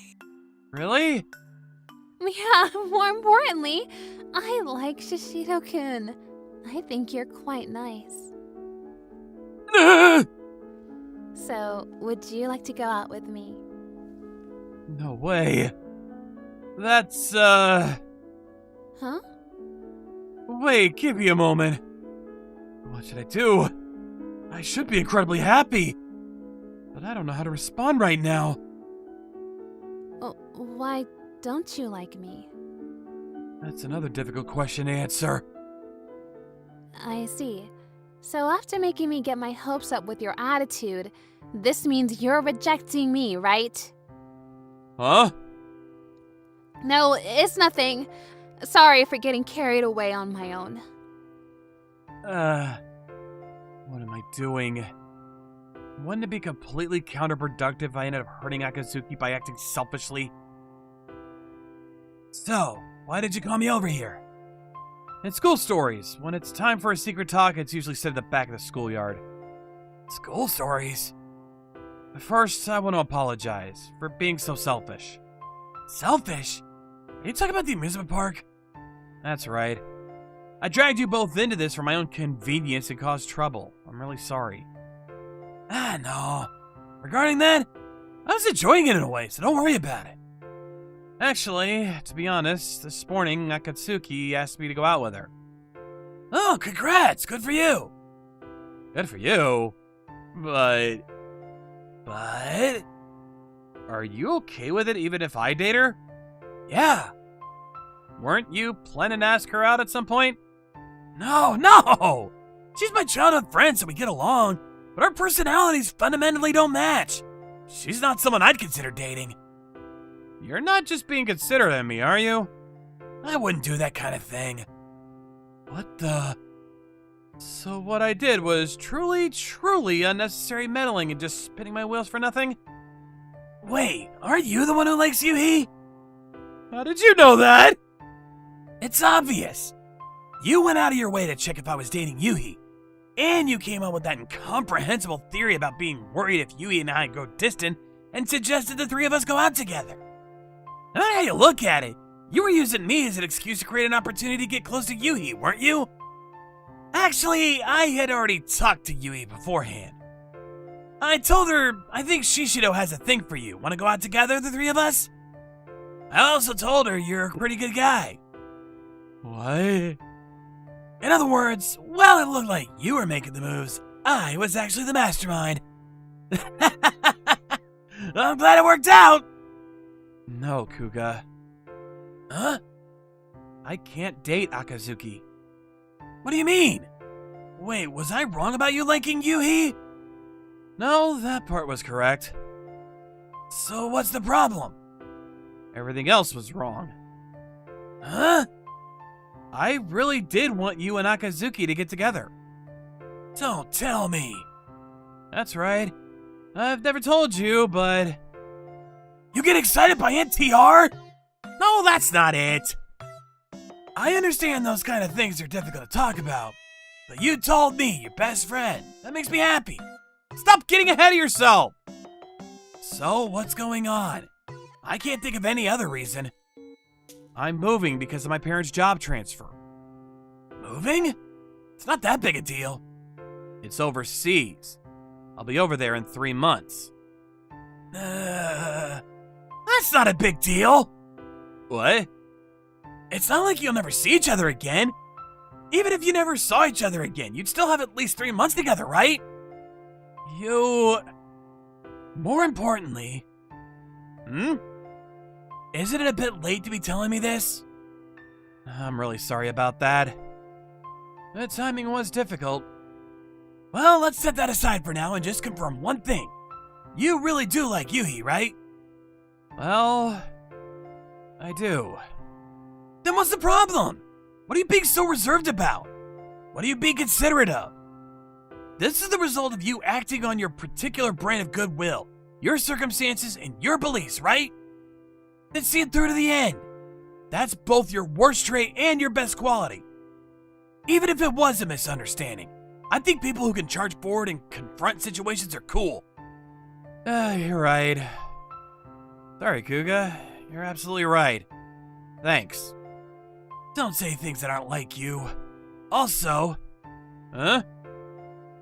Really? Yeah, more importantly, I like Shishiro-kun. I think you're quite nice. So, would you like to go out with me? No way. That's, Huh? Wait, give me a moment. What should I do? I should be incredibly happy. But I don't know how to respond right now. Oh, why don't you like me? That's another difficult question to answer. I see. So after making me get my hopes up with your attitude, this means you're rejecting me, right? Huh? No, it's nothing. Sorry for getting carried away on my own. What am I doing? Wouldn't it be completely counterproductive if I ended up hurting Akazuki by acting selfishly? So, why did you call me over here? In school stories, when it's time for a secret talk, it's usually said at the back of the schoolyard. School stories? First, I want to apologize for being so selfish. Selfish? Are you talking about the amusement park? That's right. I dragged you both into this for my own convenience and caused trouble. I'm really sorry. No. Regarding that, I was enjoying it in a way, so don't worry about it. Actually, to be honest, this morning Akatsuki asked me to go out with her. Oh, congrats! Good for you! Good for you? But... Are you okay with it even if I date her? Yeah. Weren't you planning to ask her out at some point? No! She's my childhood friend, so we get along, but our personalities fundamentally don't match. She's not someone I'd consider dating. You're not just being considerate of me, are you? I wouldn't do that kind of thing. What the... So what I did was truly unnecessary meddling and just spinning my wheels for nothing? Wait, aren't you the one who likes Yuhi? How did you know that? It's obvious. You went out of your way to check if I was dating Yuhi. And you came up with that incomprehensible theory about being worried if Yuhi and I grow distant and suggested the three of us go out together. No matter how you look at it, you were using me as an excuse to create an opportunity to get close to Yuhi, weren't you? Actually, I had already talked to Yuhi beforehand. I told her I think Shishido has a thing for you. Want to go out together, the three of us? I also told her you're a pretty good guy. What? In other words, while it looked like you were making the moves, I was actually the mastermind. I'm glad it worked out! No, Kuga. Huh? I can't date Akazuki. What do you mean? Wait, was I wrong about you liking Yuhi? No, that part was correct. So what's the problem? Everything else was wrong. Huh? I really did want you and Akazuki to get together. Don't tell me. That's right. I've never told you, but... You get excited by NTR? No, that's not it. I understand those kind of things are difficult to talk about, but you told me, your best friend. That makes me happy. Stop getting ahead of yourself! So, what's going on? I can't think of any other reason. I'm moving because of my parents' job transfer. Moving? It's not that big a deal. It's overseas. I'll be over there in 3 months. That's not a big deal. What? It's not like you'll never see each other again. Even if you never saw each other again, you'd still have at least 3 months together, right? More importantly... Isn't it a bit late to be telling me this? I'm really sorry about that. The timing was difficult. Well, let's set that aside for now and just confirm one thing. You really do like Yuhi, right? Well, I do. Then what's the problem? What are you being so reserved about? What are you being considerate of? This is the result of you acting on your particular brand of goodwill, your circumstances, and your beliefs, right? Then see it through to the end. That's both your worst trait and your best quality. Even if it was a misunderstanding, I think people who can charge forward and confront situations are cool. You're right. Sorry, Kuga. You're absolutely right. Thanks. Don't say things that aren't like you. Also... Huh?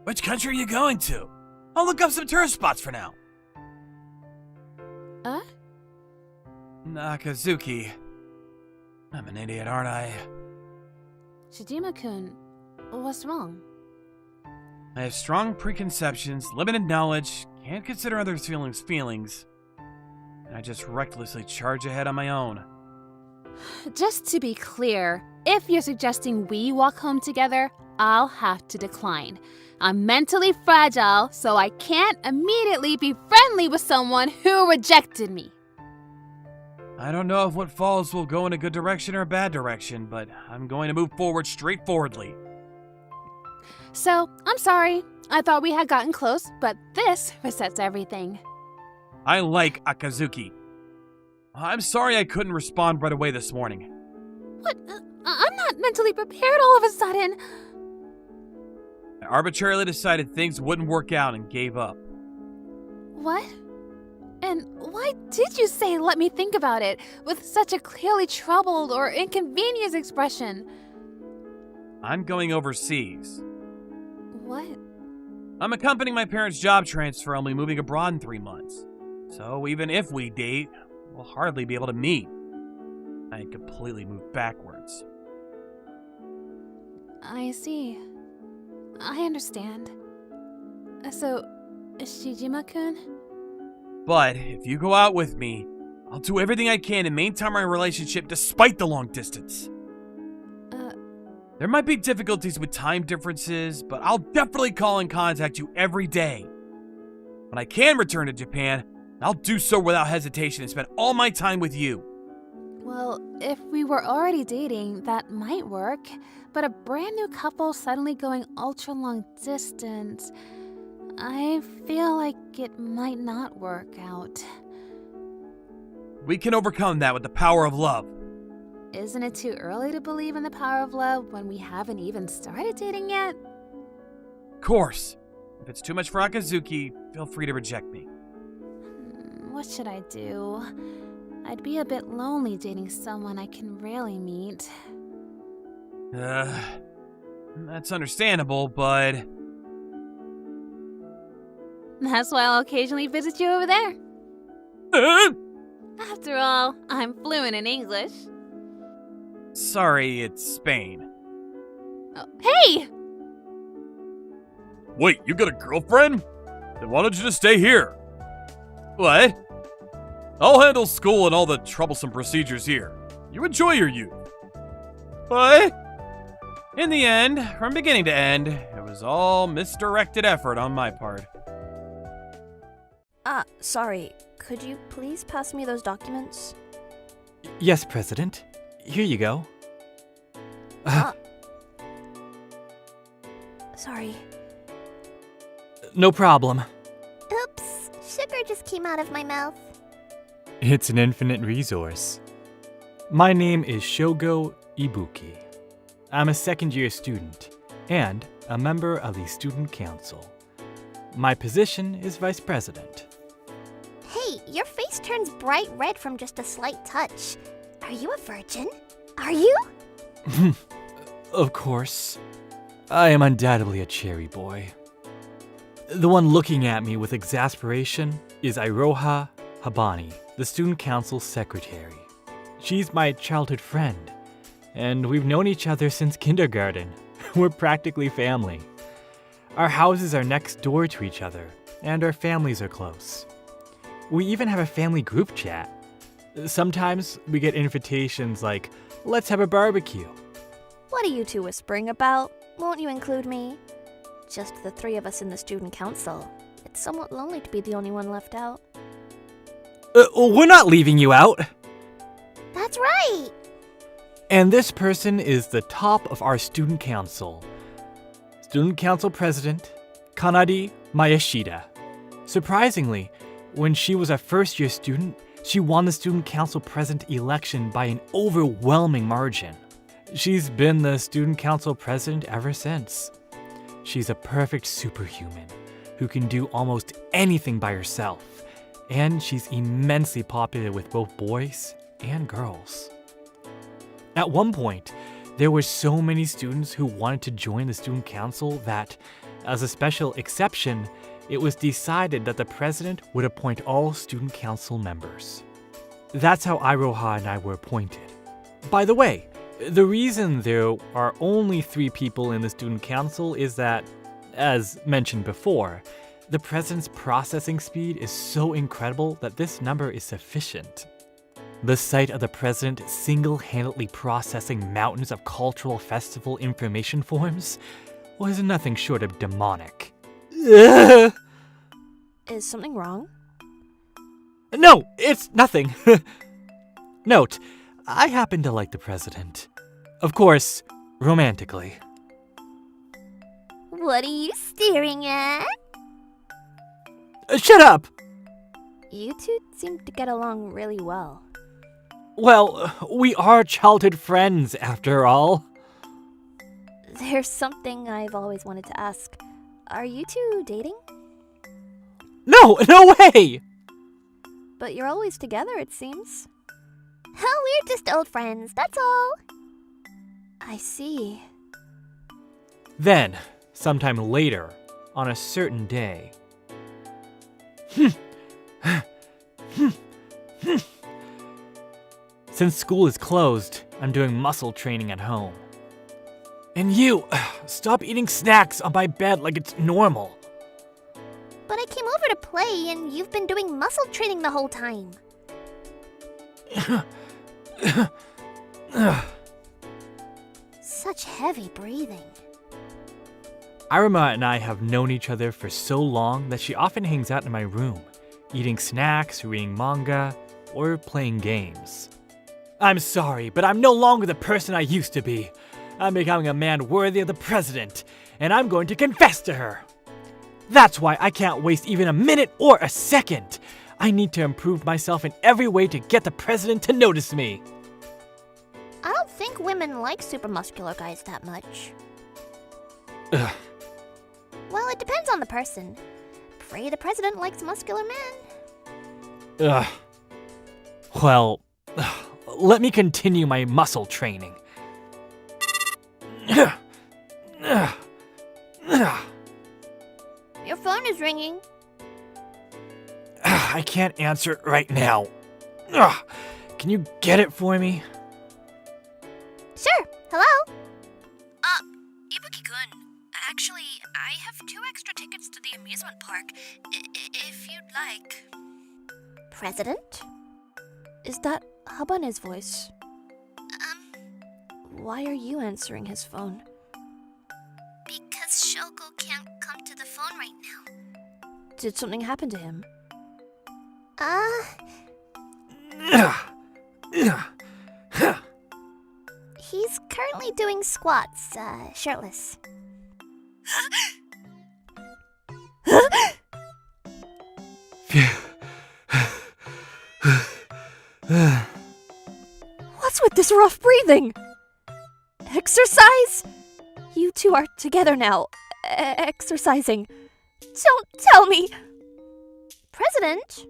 Which country are you going to? I'll look up some tourist spots for now. Nakazuki. I'm an idiot, aren't I? Shijima-kun, what's wrong? I have strong preconceptions, limited knowledge, can't consider others' feelings, and I just recklessly charge ahead on my own. Just to be clear, if you're suggesting we walk home together, I'll have to decline. I'm mentally fragile, so I can't immediately be friendly with someone who rejected me. I don't know if what follows will go in a good direction or a bad direction, but I'm going to move forward straightforwardly. So, I'm sorry. I thought we had gotten close, but this resets everything. I like Akazuki. I'm sorry I couldn't respond right away this morning. What? I'm not mentally prepared all of a sudden. I arbitrarily decided things wouldn't work out and gave up. What? And why did you say let me think about it with such a clearly troubled or inconvenienced expression? I'm going overseas. What? I'm accompanying my parents' job transfer and will be moving abroad in 3 months. So even if we date, we'll hardly be able to meet. I completely moved backwards. I see. I understand. So, Shijima-kun? But if you go out with me, I'll do everything I can to maintain my relationship despite the long distance. There might be difficulties with time differences, but I'll definitely call and contact you every day. When I can return to Japan, I'll do so without hesitation and spend all my time with you. Well, if we were already dating, that might work. But a brand new couple suddenly going ultra long distance, I feel like it might not work out. We can overcome that with the power of love. Isn't it too early to believe in the power of love when we haven't even started dating yet? Of course. If it's too much for Akazuki, feel free to reject me. What should I do? I'd be a bit lonely dating someone I can rarely meet. That's understandable, but... That's why I'll occasionally visit you over there. After all, I'm fluent in English. Sorry, it's Spain. Oh, hey! Wait, you got a girlfriend? Then why don't you just stay here? What? I'll handle school and all the troublesome procedures here. You enjoy your youth. What? In the end, from beginning to end, it was all misdirected effort on my part. Sorry. Could you please pass me those documents? Yes, President. Here you go. Sorry. No problem. Oops, sugar just came out of my mouth. It's an infinite resource. My name is Shogo Ibuki. I'm a second-year student and a member of the student council. My position is vice president. Hey, your face turns bright red from just a slight touch. Are you a virgin? Are you? Of course. I am undoubtedly a cherry boy. The one looking at me with exasperation is Iroha Habani, the student council secretary. She's my childhood friend, and we've known each other since kindergarten. We're practically family. Our houses are next door to each other, and our families are close. We even have a family group chat. Sometimes we get invitations like, let's have a barbecue. What are you two whispering about? Won't you include me? Just the three of us in the student council. It's somewhat lonely to be the only one left out. We're not leaving you out. That's right. And this person is the top of our student council. Student council president, Kanadi Mayashida. Surprisingly, when she was a first-year student, she won the student council president election by an overwhelming margin. She's been the student council president ever since. She's a perfect superhuman who can do almost anything by herself, and she's immensely popular with both boys and girls. At one point, there were so many students who wanted to join the student council that, as a special exception, it was decided that the president would appoint all student council members. That's how Iroha and I were appointed. By the way, the reason there are only 3 people in the student council is that, as mentioned before, the president's processing speed is so incredible that this number is sufficient. The sight of the president single-handedly processing mountains of cultural festival information forms was nothing short of demonic. Is something wrong? No, it's nothing. Note, I happen to like the president. Of course, romantically. What are you staring at? Shut up! You two seem to get along really well. Well, we are childhood friends, after all. There's something I've always wanted to ask. Are you two dating? No way! But you're always together, it seems. Oh, we're just old friends, that's all. I see. Then, sometime later, on a certain day... Since school is closed, I'm doing muscle training at home. And you, stop eating snacks on my bed like it's normal. But I came over to play and you've been doing muscle training the whole time. Such heavy breathing. Irma and I have known each other for so long that she often hangs out in my room, eating snacks, reading manga, or playing games. I'm sorry, but I'm no longer the person I used to be. I'm becoming a man worthy of the president, and I'm going to confess to her. That's why I can't waste even a minute or a second. I need to improve myself in every way to get the president to notice me. I don't think women like super muscular guys that much. Ugh. Well, it depends on the person. Pray the president likes muscular men. Ugh. Well, let me continue my muscle training. Your phone is ringing. I can't answer it right now. Ugh. Can you get it for me? Sure. Hello? Ibuki-kun, actually, I have 2 extra tickets to the amusement park, if you'd like. President? Is that Habane's voice? Why are you answering his phone? Because Shoko can't come to the phone right now. Did something happen to him? He's currently doing squats, shirtless. What's with this rough breathing? Exercise? You two are together now. Exercising. Don't tell me! President?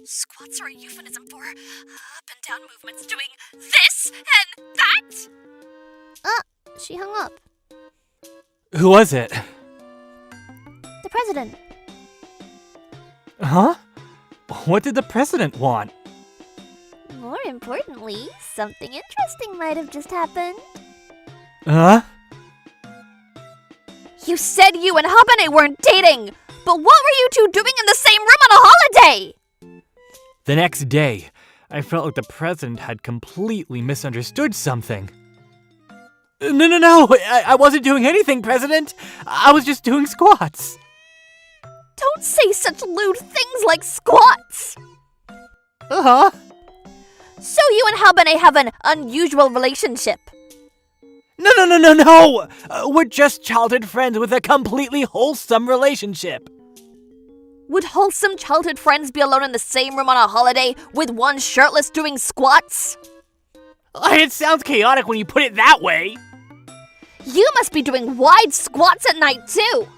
Squats are a euphemism for up and down movements doing this and that! She hung up. Who was it? The president. Huh? What did the president want? More importantly, something interesting might have just happened. Huh? You said you and Habane weren't dating! But what were you two doing in the same room on a holiday? The next day, I felt like the president had completely misunderstood something. No, I wasn't doing anything, President. I was just doing squats. Don't say such lewd things like squats! Uh-huh. So you and Habane have an unusual relationship. No. We're just childhood friends with a completely wholesome relationship. Would wholesome childhood friends be alone in the same room on a holiday with one shirtless doing squats? It sounds chaotic when you put it that way. You must be doing wide squats at night too.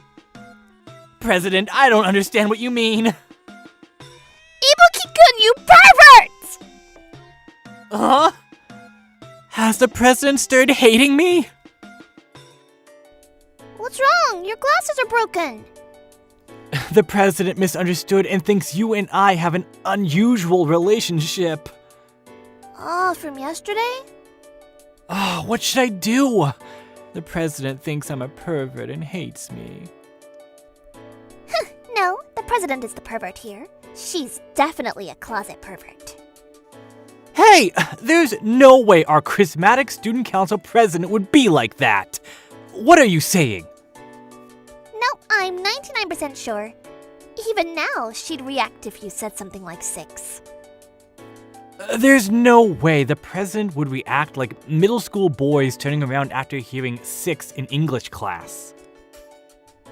President, I don't understand what you mean. Ibuki-kun, you pervert! Huh? Has the president started hating me? What's wrong? Your glasses are broken. The president misunderstood and thinks you and I have an unusual relationship. Oh, from yesterday? Oh, what should I do? The president thinks I'm a pervert and hates me. No, the president is the pervert here. She's definitely a closet pervert. Hey, there's no way our charismatic student council president would be like that. What are you saying? Nope, I'm 99% sure. Even now, she'd react if you said something like 6. There's no way the president would react like middle school boys turning around after hearing 6 in English class.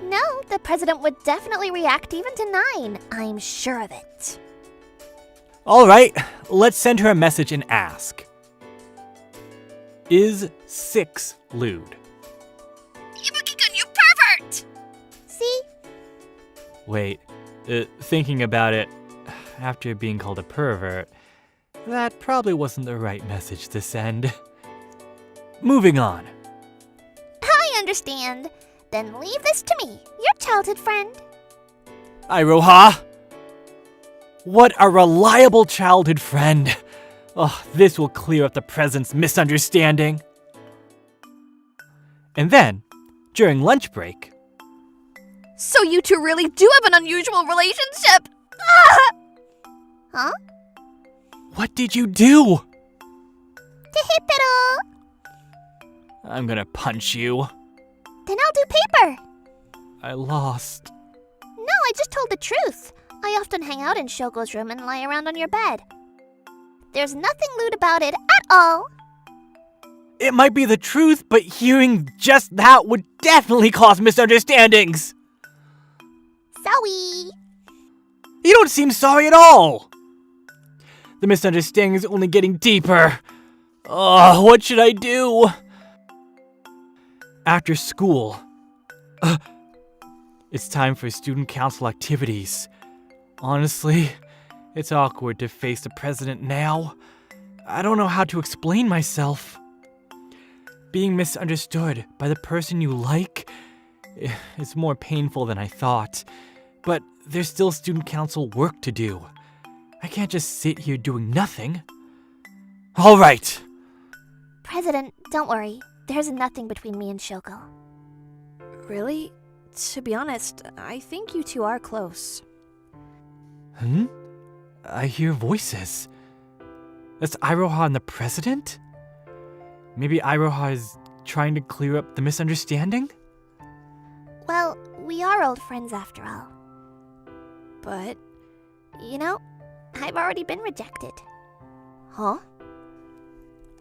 No, the president would definitely react even to 9. I'm sure of it. Alright, let's send her a message and ask. Is 6 lewd? Ibuki-kun, you pervert! See? Wait, thinking about it, after being called a pervert, that probably wasn't the right message to send. Moving on. I understand. Then leave this to me, your childhood friend. Iroha! What a reliable childhood friend. Oh, this will clear up the president's misunderstanding. And then, during lunch break, So you two really do have an unusual relationship! Huh? what did you do? Tehipero! I'm gonna punch you. Then I'll do paper. I lost. No, I just told the truth. I often hang out in Shogo's room and lie around on your bed. There's nothing lewd about it at all. It might be the truth, but hearing just that would definitely cause misunderstandings. Sorry. You don't seem sorry at all. The misunderstanding is only getting deeper. Oh, what should I do? After school, it's time for student council activities. Honestly, it's awkward to face the president now. I don't know how to explain myself. Being misunderstood by the person you like is more painful than I thought. But there's still student council work to do. I can't just sit here doing nothing. All right. President, don't worry. There's nothing between me and Shogo. Really? To be honest, I think you two are close. I hear voices. That's Iroha and the president? Maybe Iroha is trying to clear up the misunderstanding? Well, we are old friends after all. But, You know, I've already been rejected. huh?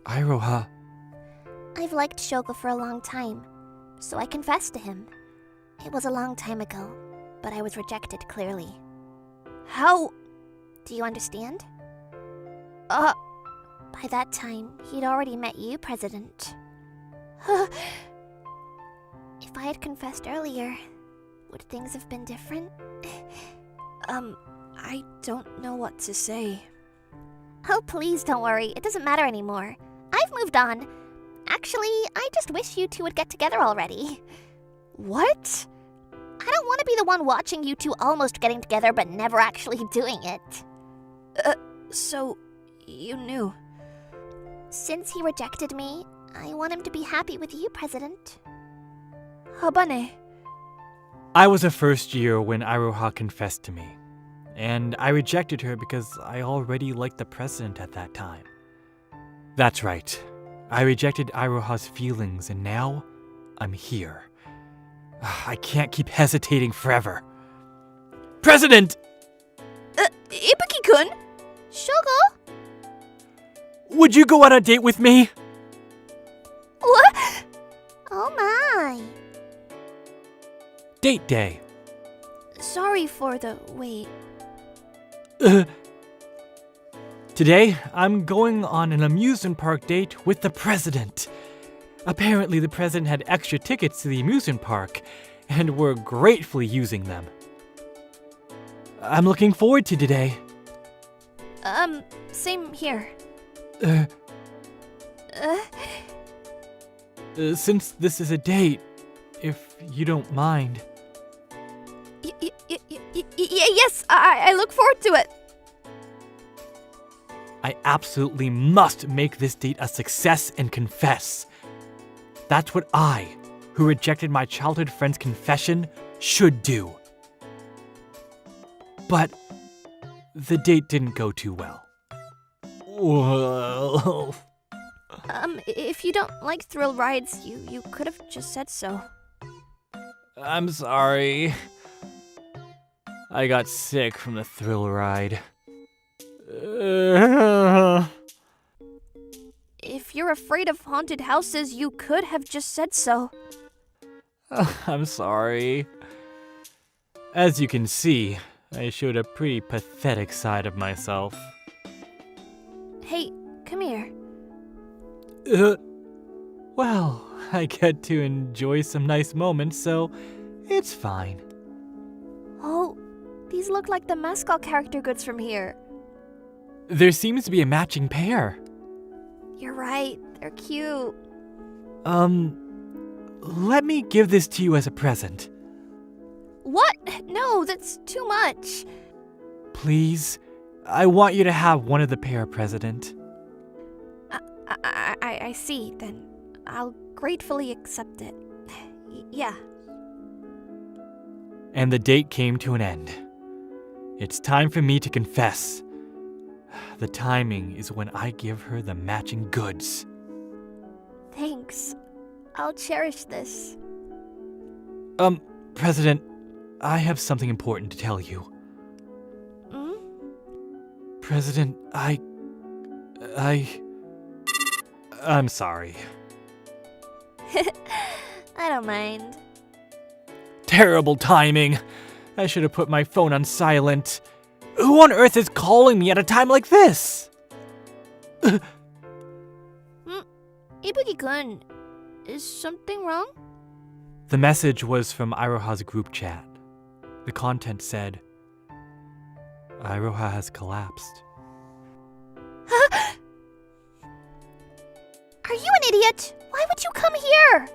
Iroha, I've liked Shogo for a long time, so I confessed to him. It was a long time ago, but I was rejected clearly. How? Do you understand? Uh, By that time, he'd already met you, President. If I had confessed earlier, would things have been different? I don't know what to say. Oh, please don't worry. It doesn't matter anymore. I've moved on. Actually, I just wish you two would get together already. What? I don't want to be the one watching you two almost getting together but never actually doing it. So, you knew. Since he rejected me, I want him to be happy with you, President. Habane. I was a first year when Iroha confessed to me, and I rejected her because I already liked the president at that time. That's right. I rejected Iroha's feelings, and now I'm here. I can't keep hesitating forever. President! Ibuki-kun? Shogo? Would you go on a date with me? What? Oh my. Date day. Sorry for the wait. Today, I'm going on an amusement park date with the president. Apparently, the president had extra tickets to the amusement park, and we're gratefully using them. I'm looking forward to today. Same here. Since this is a date, if you don't mind. Yes, I look forward to it. I absolutely must make this date a success and confess. That's what I, who rejected my childhood friend's confession, should do. But the date didn't go too well. Whoa. If you don't like thrill rides, you could have just said so. I'm sorry. I got sick from the thrill ride. If you're afraid of haunted houses, you could have just said so. I'm sorry. As you can see, I showed a pretty pathetic side of myself. Hey, come here. Well, I get to enjoy some nice moments, so it's fine. Oh, these look like the mascot character goods from here. There seems to be a matching pair. You're right, they're cute. Let me give this to you as a present. What? No, that's too much. Please, I want you to have one of the pair, President. I see, then. I'll gratefully accept it. Yeah. And the date came to an end. It's time for me to confess. The timing is when I give her the matching goods. Thanks. I'll cherish this. President, I have something important to tell you. Hmm? President, I'm sorry. I don't mind. Terrible timing. I should have put my phone on silent. Who on earth is calling me at a time like this? Ibuki-kun, is something wrong? The message was from Iroha's group chat. The content said, Iroha has collapsed. Are you an idiot? Why would you come here?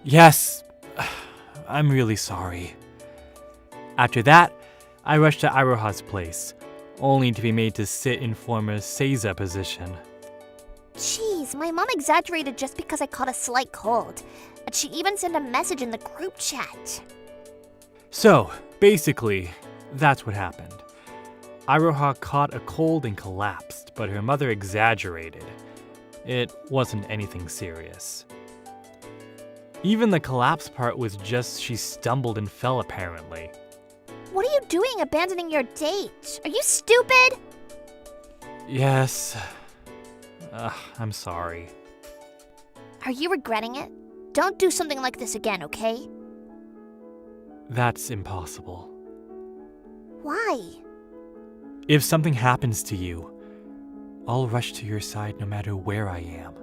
Yes, I'm really sorry. After that, I rushed to Iroha's place, only to be made to sit in former Seiza position. Jeez, my mom exaggerated just because I caught a slight cold. And she even sent a message in the group chat. So, basically, that's what happened. Iroha caught a cold and collapsed, but her mother exaggerated. It wasn't anything serious. Even the collapse part was just she stumbled and fell apparently. What are you doing abandoning your date? Are you stupid? Yes. I'm sorry. Are you regretting it? Don't do something like this again, okay? That's impossible. Why? If something happens to you, I'll rush to your side no matter where I am.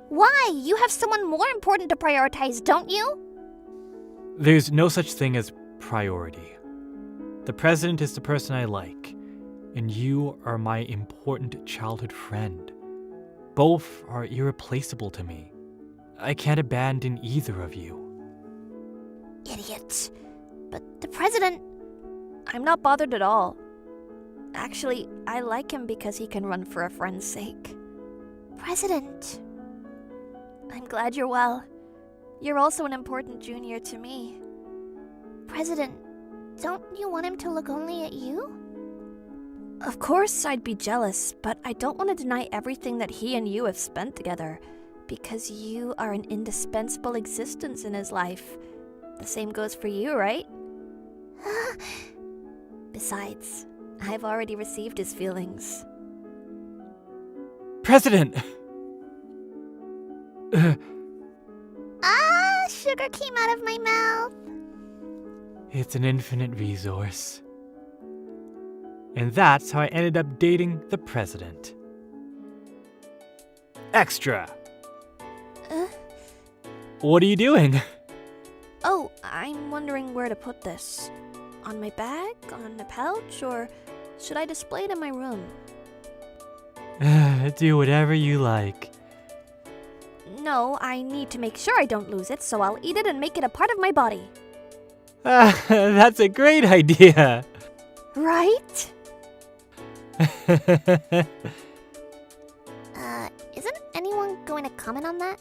Why? You have someone more important to prioritize, don't you? There's no such thing as priority. The president is the person I like, and you are my important childhood friend. Both are irreplaceable to me. I can't abandon either of you. Idiot. But the president... I'm not bothered at all. Actually, I like him because he can run for a friend's sake. President... I'm glad you're well. You're also an important junior to me. President, don't you want him to look only at you? Of course I'd be jealous, but I don't want to deny everything that he and you have spent together, because you are an indispensable existence in his life. The same goes for you, right? Besides, I've already received his feelings. President! Sugar came out of my mouth. It's an infinite resource. And that's how I ended up dating the president. Extra! What are you doing? Oh, I'm wondering where to put this. On my bag? On a pouch? Or should I display it in my room? Do whatever you like. No, I need to make sure I don't lose it, so I'll eat it and make it a part of my body. That's a great idea. Right? Isn't anyone going to comment on that?